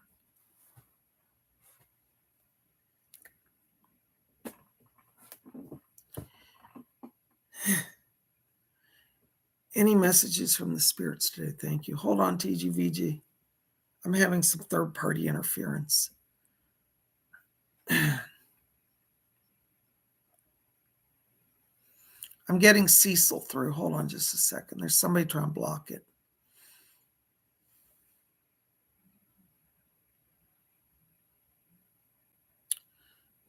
Any messages from the spirits today? Thank you. Hold on, TGVG. I'm having some third-party interference. I'm getting Cecil through. Hold on just a second. There's somebody trying to block it.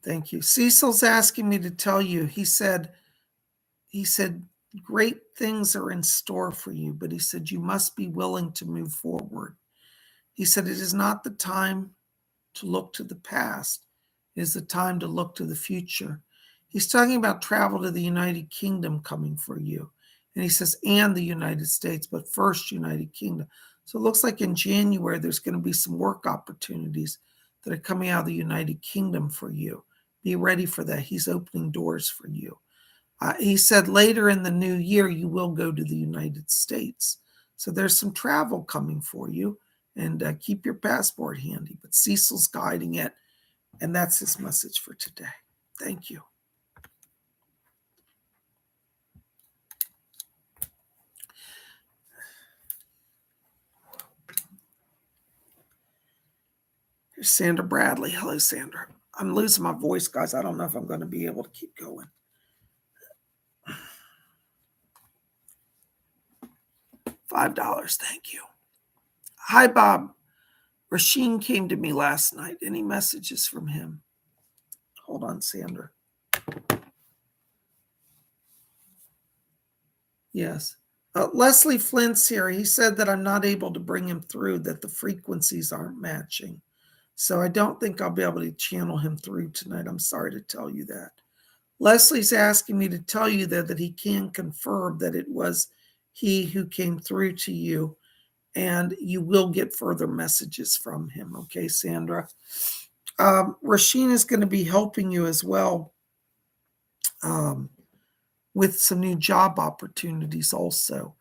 Thank you. Cecil's asking me to tell you, he said, great things are in store for you, but he said, you must be willing to move forward. He said, it is not the time to look to the past. It is the time to look to the future. He's talking about travel to the United Kingdom coming for you. And he says, and the United States, but first United Kingdom. So it looks like in January, there's going to be some work opportunities that are coming out of the United Kingdom for you. Be ready for that. He's opening doors for you. He said later in the new year, you will go to the United States. So there's some travel coming for you, and keep your passport handy. But Cecil's guiding it, and that's his message for today. Thank you. Here's Sandra Bradley. Hello, Sandra. I'm losing my voice, guys. I don't know if I'm going to be able to keep going. $5. Thank you. Hi, Bob. Rasheen came to me last night. Any messages from him? Hold on, Sandra. Yes. Leslie Flint's here. He said that I'm not able to bring him through, that the frequencies aren't matching. So I don't think I'll be able to channel him through tonight. I'm sorry to tell you that. Leslie's asking me to tell you that he can confirm that it was he who came through to you, and you will get further messages from him. Okay, Sandra. Rasheen is going to be helping you as well with some new job opportunities also.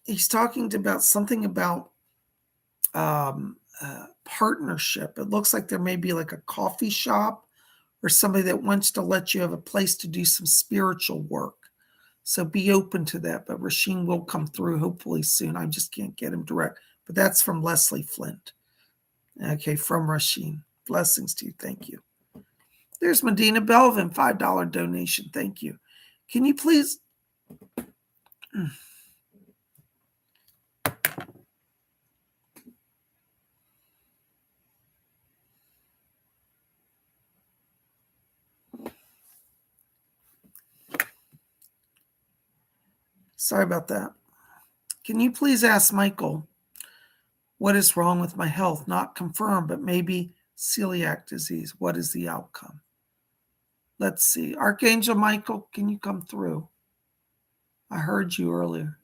He's talking about something about partnership. It looks like there may be like a coffee shop or somebody that wants to let you have a place to do some spiritual work. So be open to that. But Rasheen will come through hopefully soon. I just can't get him direct. But that's from Leslie Flint. Okay, from Rasheen. Blessings to you. Thank you. There's Medina Belvin, $5 donation. Thank you. Can you please... Sorry about that. Can you please ask Michael what is wrong with my health? Not confirmed, but maybe celiac disease. What is the outcome? Let's see. Archangel Michael, can you come through? I heard you earlier.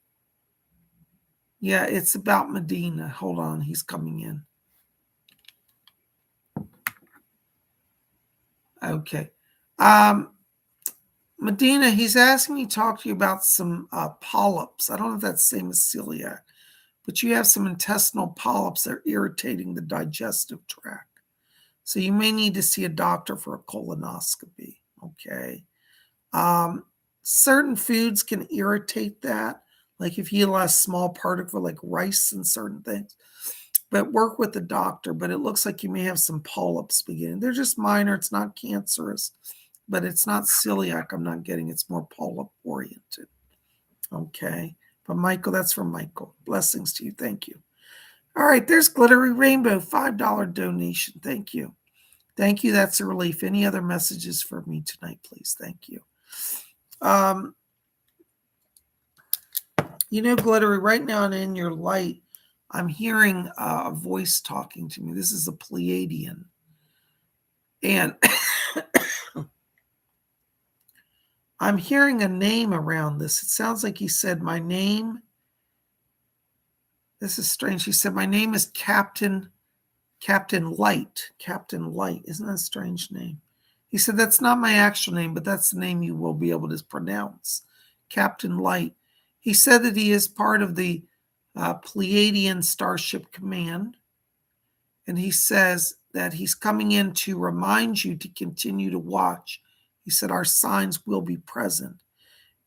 Yeah, it's about Medina. Hold on. He's coming in. Okay. Medina, he's asking me to talk to you about some polyps. I don't know if that's the same as celiac, but you have some intestinal polyps that are irritating the digestive tract. So you may need to see a doctor for a colonoscopy. Okay. Certain foods can irritate that. Like if you eat a lot of small particle like rice and certain things. But work with the doctor. But it looks like you may have some polyps beginning. They're just minor. It's not cancerous. But it's not celiac. I'm not getting. It's more polyp oriented. Okay. But Michael, that's from Michael. Blessings to you. Thank you. All right. There's Glittery Rainbow. $5 donation. Thank you. Thank you. That's a relief. Any other messages for me tonight, please? Thank you. Glittery, right now and in your light, I'm hearing a voice talking to me. This is a Pleiadian. And I'm hearing a name around this. It sounds like he said, my name. This is strange. He said, my name is Captain Light. Captain Light. Isn't that a strange name? He said, that's not my actual name, but that's the name you will be able to pronounce. Captain Light. He said that he is part of the Pleiadian Starship Command. And he says that he's coming in to remind you to continue to watch. He said, our signs will be present.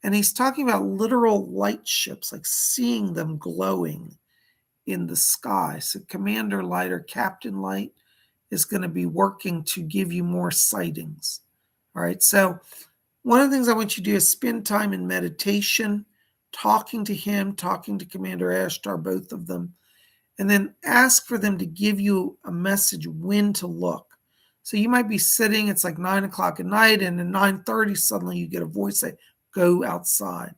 And he's talking about literal light ships, like seeing them glowing in the sky. So Commander Light or Captain Light is going to be working to give you more sightings. All right. So one of the things I want you to do is spend time in meditation, talking to him, talking to Commander Ashtar, both of them, and then ask for them to give you a message when to look. So you might be sitting, it's like 9 o'clock at night, and at 9:30, suddenly you get a voice say, go outside.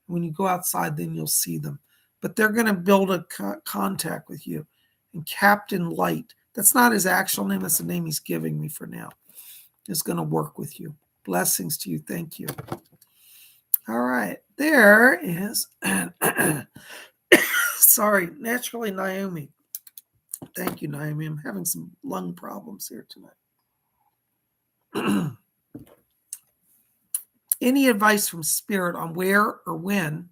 When you go outside, then you'll see them. But they're going to build a contact with you. And Captain Light, that's not his actual name, that's the name he's giving me for now, is going to work with you. Blessings to you. Thank you. All right. There is, sorry, naturally Naomi. Thank you, Naomi. I'm having some lung problems here tonight. Any advice from Spirit on where or when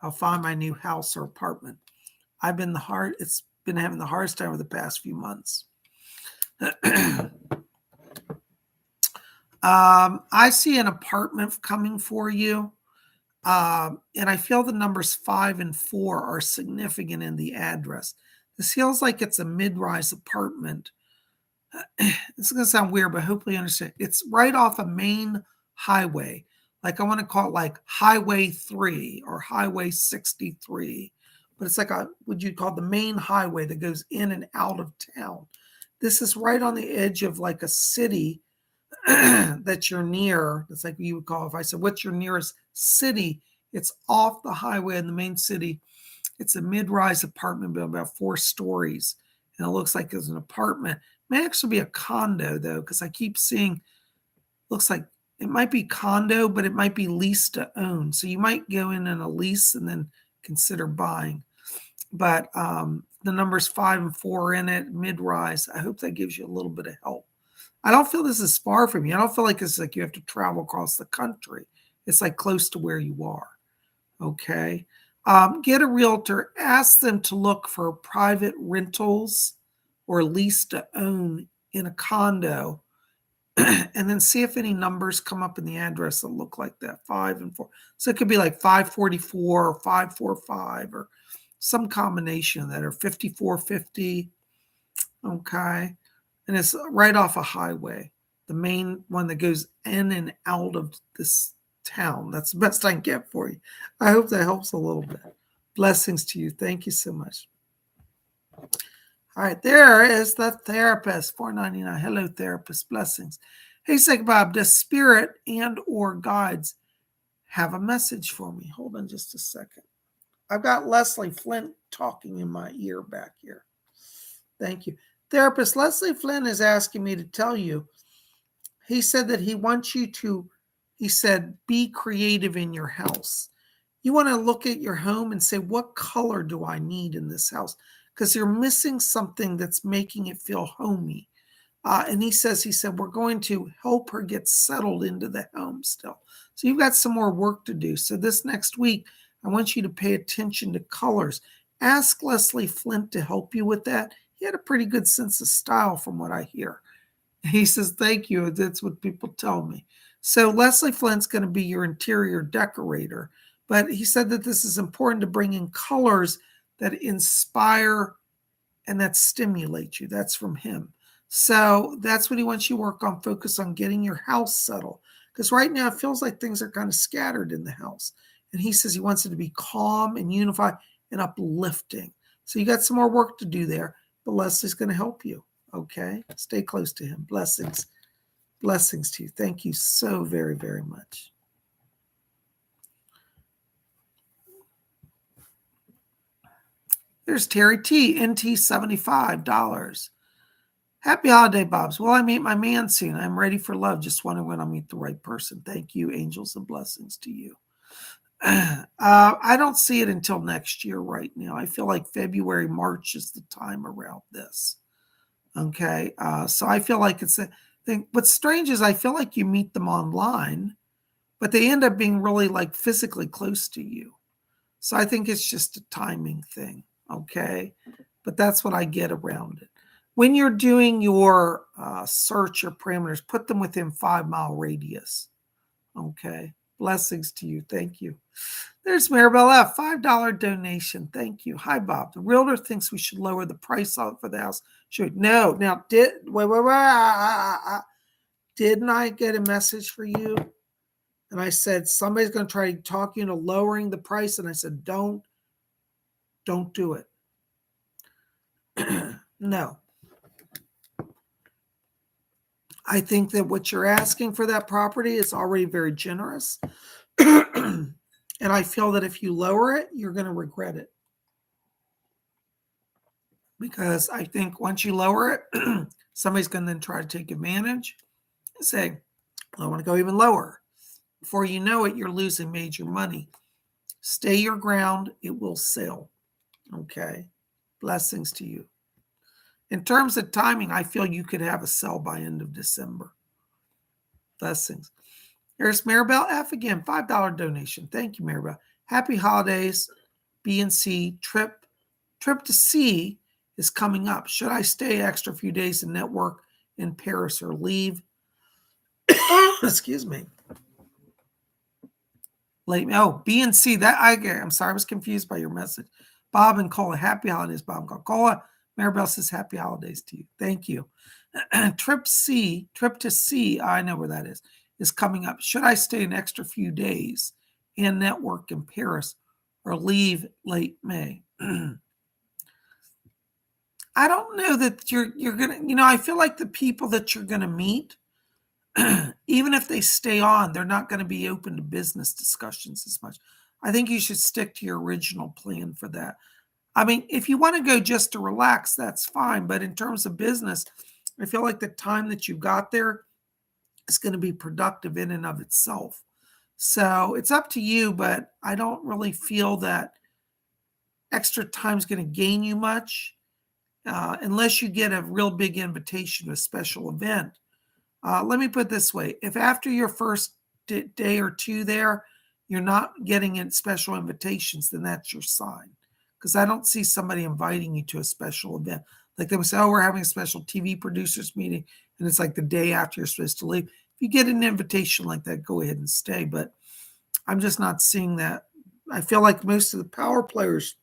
I'll find my new house or apartment? It's been having the hardest time over the past few months. I see an apartment coming for you. And I feel the numbers 5 and 4 are significant in the address. This feels like it's a mid-rise apartment. It's going to sound weird, but hopefully you understand. It's right off a main highway. Like I want to call it like Highway 3 or Highway 63. But it's like what you'd call the main highway that goes in and out of town. This is right on the edge of like a city that you're near. It's like you would call, if I said, what's your nearest city? It's off the highway in the main city. It's a mid-rise apartment building, about 4 stories. And it looks like it's an apartment. It may actually be a condo, though, because I keep seeing, looks like it might be condo, but it might be lease to own. So you might go in a lease and then consider buying. But the numbers 5 and 4 are in it, mid-rise. I hope that gives you a little bit of help. I don't feel this is far from you. I don't feel like it's like you have to travel across the country. It's like close to where you are. Okay. Get a realtor. Ask them to look for private rentals or lease to own in a condo. And then see if any numbers come up in the address that look like that, 5 and 4. So it could be like 544 or 545 or some combination of that, or 5450. Okay. And it's right off a highway, the main one that goes in and out of this town. That's the best I can get for you. I hope that helps a little bit. Blessings to you. Thank you so much. All right, there is the therapist, $4.99. Hello, therapist. Blessings. Hey, Psychic Bob, does Spirit and or guides have a message for me? Hold on just a second. I've got Leslie Flint talking in my ear back here. Thank you. Therapist Leslie Flynn is asking me to tell you, he said that he wants you to, he said, be creative in your house. You want to look at your home and say, what color do I need in this house? Because you're missing something that's making it feel homey. And he said, we're going to help her get settled into the home still. So you've got some more work to do. So this next week, I want you to pay attention to colors. Ask Leslie Flint to help you with that. He had a pretty good sense of style from what I hear. He says, thank you. That's what people tell me. So Leslie Flint's going to be your interior decorator. But he said that this is important to bring in colors that inspire and that stimulate you. That's from him. So that's what he wants you to work on. Focus on getting your house settled. Because right now it feels like things are kind of scattered in the house. And he says he wants it to be calm and unified and uplifting. So you got some more work to do there. But Leslie's going to help you. Okay? Stay close to him. Blessings. Blessings to you. Thank you so very, very much. There's Terry T, NT $75. Happy holiday, Bobs. Will I meet my man soon? I'm ready for love. Just wondering when I'll meet the right person. Thank you. Angels and blessings to you. I don't see it until next year right now. I feel like February, March is the time around this. Okay. So I feel like it's a thing. What's strange is I feel like you meet them online, but they end up being really like physically close to you. So I think it's just a timing thing. Okay. But that's what I get around it. When you're doing your search or parameters, put them within 5-mile radius. Okay. Blessings to you. Thank you. There's Maribel F. $5 donation. Thank you. Hi, Bob. The realtor thinks we should lower the price for the house. Should no. Now, didn't I get a message for you? And I said somebody's going to try to talk you into lowering the price, and I said don't do it. No. I think that what you're asking for that property is already very generous. And I feel that if you lower it, you're going to regret it. Because I think once you lower it, somebody's going to then try to take advantage and say, I want to go even lower. Before you know it, you're losing major money. Stay your ground. It will sell. Okay. Blessings to you. In terms of timing, I feel you could have a sell by end of December. Blessings. There's Maribel F again, $5 donation. Thank you, Maribel. Happy holidays. B and C trip to C is coming up. Should I stay extra few days and network in Paris or leave? Excuse me. B and C. I'm sorry, I was confused by your message. Bob and Cola, happy holidays, Bob and Cola. Maribel says happy holidays to you. Thank you. Trip to C, I know where that is coming up. Should I stay an extra few days and network in Paris or leave late May? I don't know that you're going to, I feel like the people that you're going to meet, even if they stay on, they're not going to be open to business discussions as much. I think you should stick to your original plan for that. I mean, if you want to go just to relax, that's fine. But in terms of business, I feel like the time that you've got there is going to be productive in and of itself. So it's up to you, but I don't really feel that extra time is going to gain you much unless you get a real big invitation to a special event. Let me put it this way. If after your first day or two there, you're not getting in special invitations, then that's your sign. Because I don't see somebody inviting you to a special event. Like they would say, oh, we're having a special TV producers meeting, and it's like the day after you're supposed to leave. If you get an invitation like that, go ahead and stay. But I'm just not seeing that. I feel like most of the power players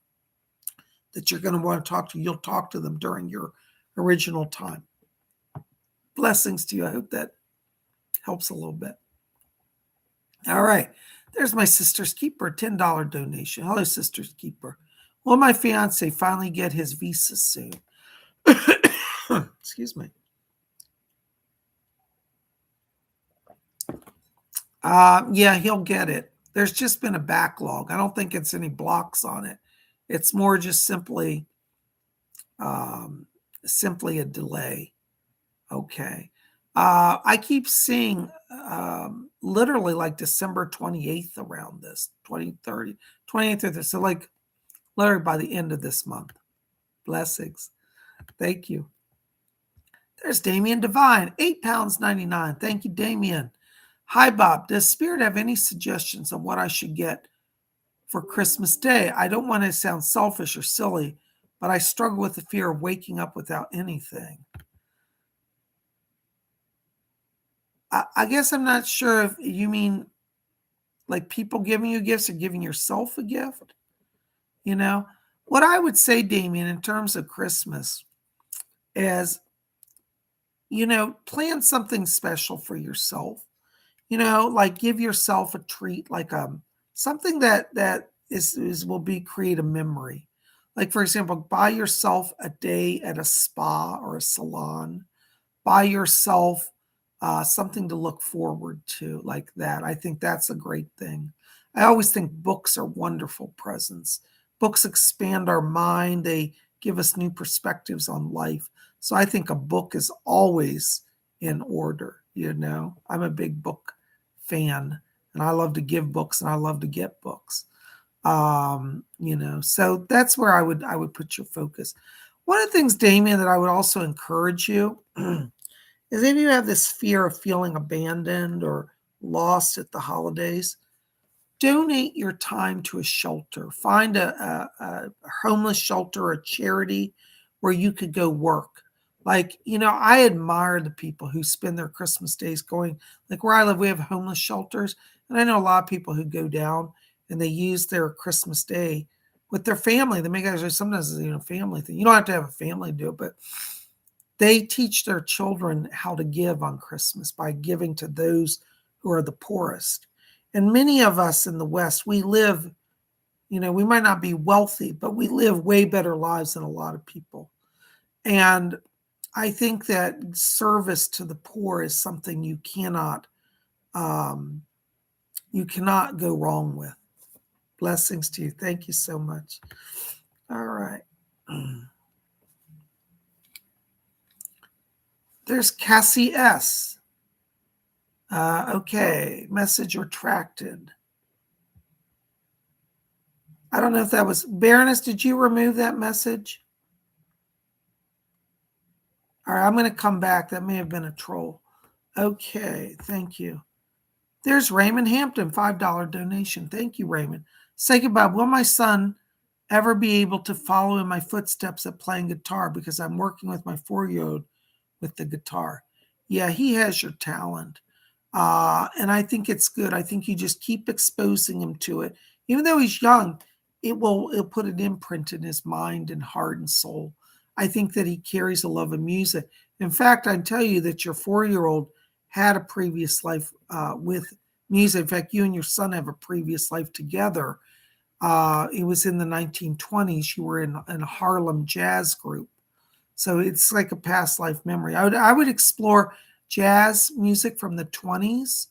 that you're going to want to talk to, you'll talk to them during your original time. Blessings to you. I hope that helps a little bit. All right. There's my Sister's Keeper, $10 donation. Hello, Sister's Keeper. Will my fiance finally get his visa soon? Excuse me. Yeah, he'll get it. There's just been a backlog. I don't think it's any blocks on it. It's more just simply a delay. Okay. I keep seeing literally like December 28th around this, 2030, 28th of this. So like literally by the end of this month. Blessings. Thank you. There's Damien Devine, £8.99. Thank you, Damien. Hi, Bob. Does Spirit have any suggestions on what I should get for Christmas Day? I don't want to sound selfish or silly, but I struggle with the fear of waking up without anything. I guess I'm not sure if you mean like people giving you gifts or giving yourself a gift. What I would say, Damien, in terms of Christmas is, plan something special for yourself. Like give yourself a treat, like something that will create a memory. Like, for example, buy yourself a day at a spa or a salon. Buy yourself something to look forward to like that. I think that's a great thing. I always think books are wonderful presents. Books expand our mind. They give us new perspectives on life. So I think a book is always in order. I'm a big book fan, and I love to give books and I love to get books. So that's where I would put your focus. One of the things, Damien, that I would also encourage you is if you have this fear of feeling abandoned or lost at the holidays, donate your time to a shelter. Find a homeless shelter, a charity where you could go work. I admire the people who spend their Christmas days going, like where I live, we have homeless shelters. And I know a lot of people who go down and they use their Christmas day with their family. They make actually sometimes, family thing. You don't have to have a family do it, but they teach their children how to give on Christmas by giving to those who are the poorest. And many of us in the West, we live, we might not be wealthy, but we live way better lives than a lot of people. And I think that service to the poor is something you cannot go wrong with. Blessings to you. Thank you so much. All right. There's Cassie S. Okay, message retracted. I don't know if that was Baroness. Did you remove that message? All right, I'm going to come back. That may have been a troll. Okay, thank you. There's Raymond Hampton, $5 donation. Thank you, Raymond. Say goodbye. Will my son ever be able to follow in my footsteps at playing guitar? Because I'm working with my 4-year-old with the guitar. Yeah, he has your talent. And I think it's good. I think you just keep exposing him to it. Even though he's young, it'll put an imprint in his mind and heart and soul. I think that he carries a love of music. In fact, I can tell you that your 4-year-old had a previous life with music. In fact, you and your son have a previous life together. It was in the 1920s. You were in a Harlem jazz group. So it's like a past life memory. I would explore jazz music from the 20s,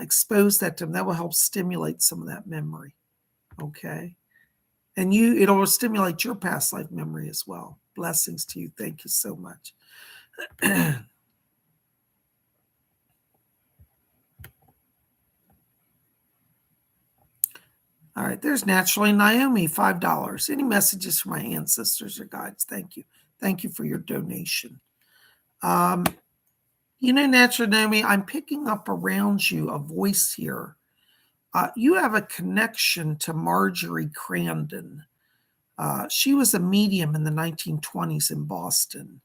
expose that to them. That will help stimulate some of that memory. Okay. And it'll stimulate your past life memory as well. Blessings to you. Thank you so much. All right, there's Naturally Naomi, $5. Any messages from my ancestors or guides? Thank you. Thank you for your donation. Naturally Naomi, I'm picking up around you a voice here. You have a connection to Marjorie Crandon. She was a medium in the 1920s in Boston.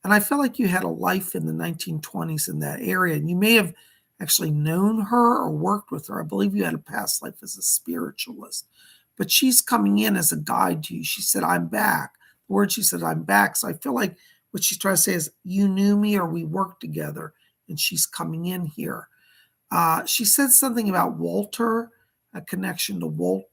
And I feel like you had a life in the 1920s in that area. And you may have actually known her or worked with her. I believe you had a past life as a spiritualist. But she's coming in as a guide to you. She said, I'm back. The word she said, I'm back. So I feel like what she's trying to say is, you knew me or we worked together. And she's coming in here. She said something about Walter, a connection to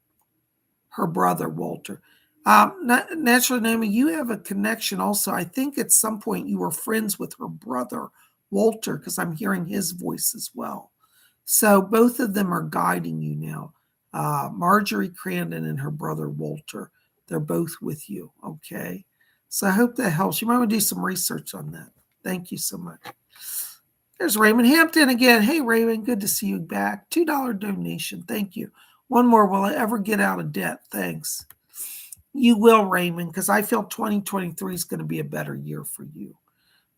her brother, Walter. Naturally, Naomi, you have a connection also. I think at some point you were friends with her brother, Walter, because I'm hearing his voice as well. So both of them are guiding you now. Marjorie Crandon and her brother, Walter, they're both with you, okay? So I hope that helps. You might want to do some research on that. Thank you so much. There's Raymond Hampton again. Hey, Raymond, good to see you back. $2 donation. Thank you. One more. Will I ever get out of debt? Thanks. You will, Raymond, because I feel 2023 is going to be a better year for you.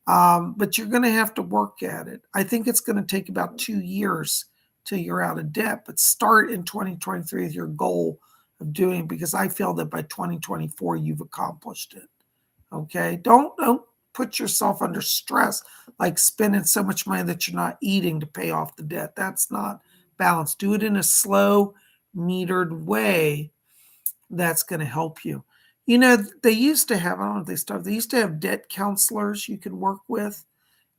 But you're going to have to work at it. I think it's going to take about 2 years till you're out of debt, but start in 2023 with your goal of doing it, because I feel that by 2024 you've accomplished it. Okay? Don't put yourself under stress, like spending so much money that you're not eating to pay off the debt. That's not balanced. Do it in a slow, metered way. That's going to help you. They used to have, I don't know if they started, they used to have debt counselors you could work with,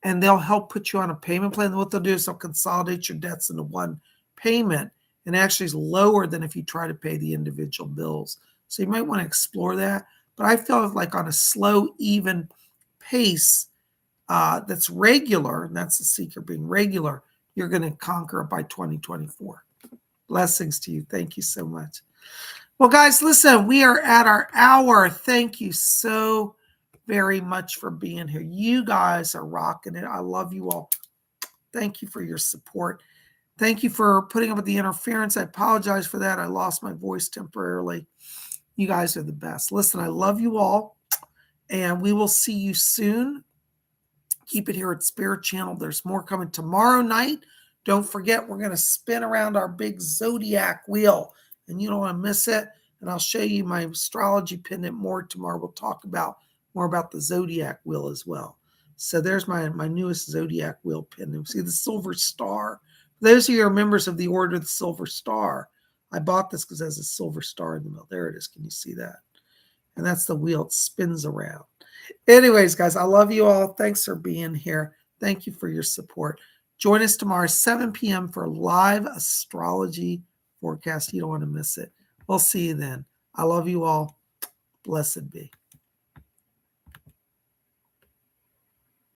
and they'll help put you on a payment plan. What they'll do is they'll consolidate your debts into one payment, and actually is lower than if you try to pay the individual bills. So you might want to explore that. But I feel like on a slow, even pace that's regular, and that's the secret, being regular, you're going to conquer it by 2024. Blessings to you. Thank you so much. Well, guys, listen, we are at our hour. Thank you so very much for being here. You guys are rocking it. I love you all. Thank you for your support. Thank you for putting up with the interference. I apologize for that. I lost my voice temporarily. You guys are the best. Listen, I love you all, and we will see you soon. Keep it here at Spirit Channel. There's more coming tomorrow night. Don't forget, we're going to spin around our big zodiac wheel, and you don't want to miss it. And I'll show you my astrology pendant more tomorrow. We'll talk about more about the zodiac wheel as well. So there's my newest zodiac wheel pendant. See the silver star. For those of you who are members of the Order of the Silver Star, I bought this because it has a silver star in the middle. There it is. Can you see that? And that's the wheel. It spins around. Anyways, guys, I love you all. Thanks for being here. Thank you for your support. Join us tomorrow, 7 p.m. for live astrology forecast. You don't want to miss it. We'll see you then. I love you all. Blessed be.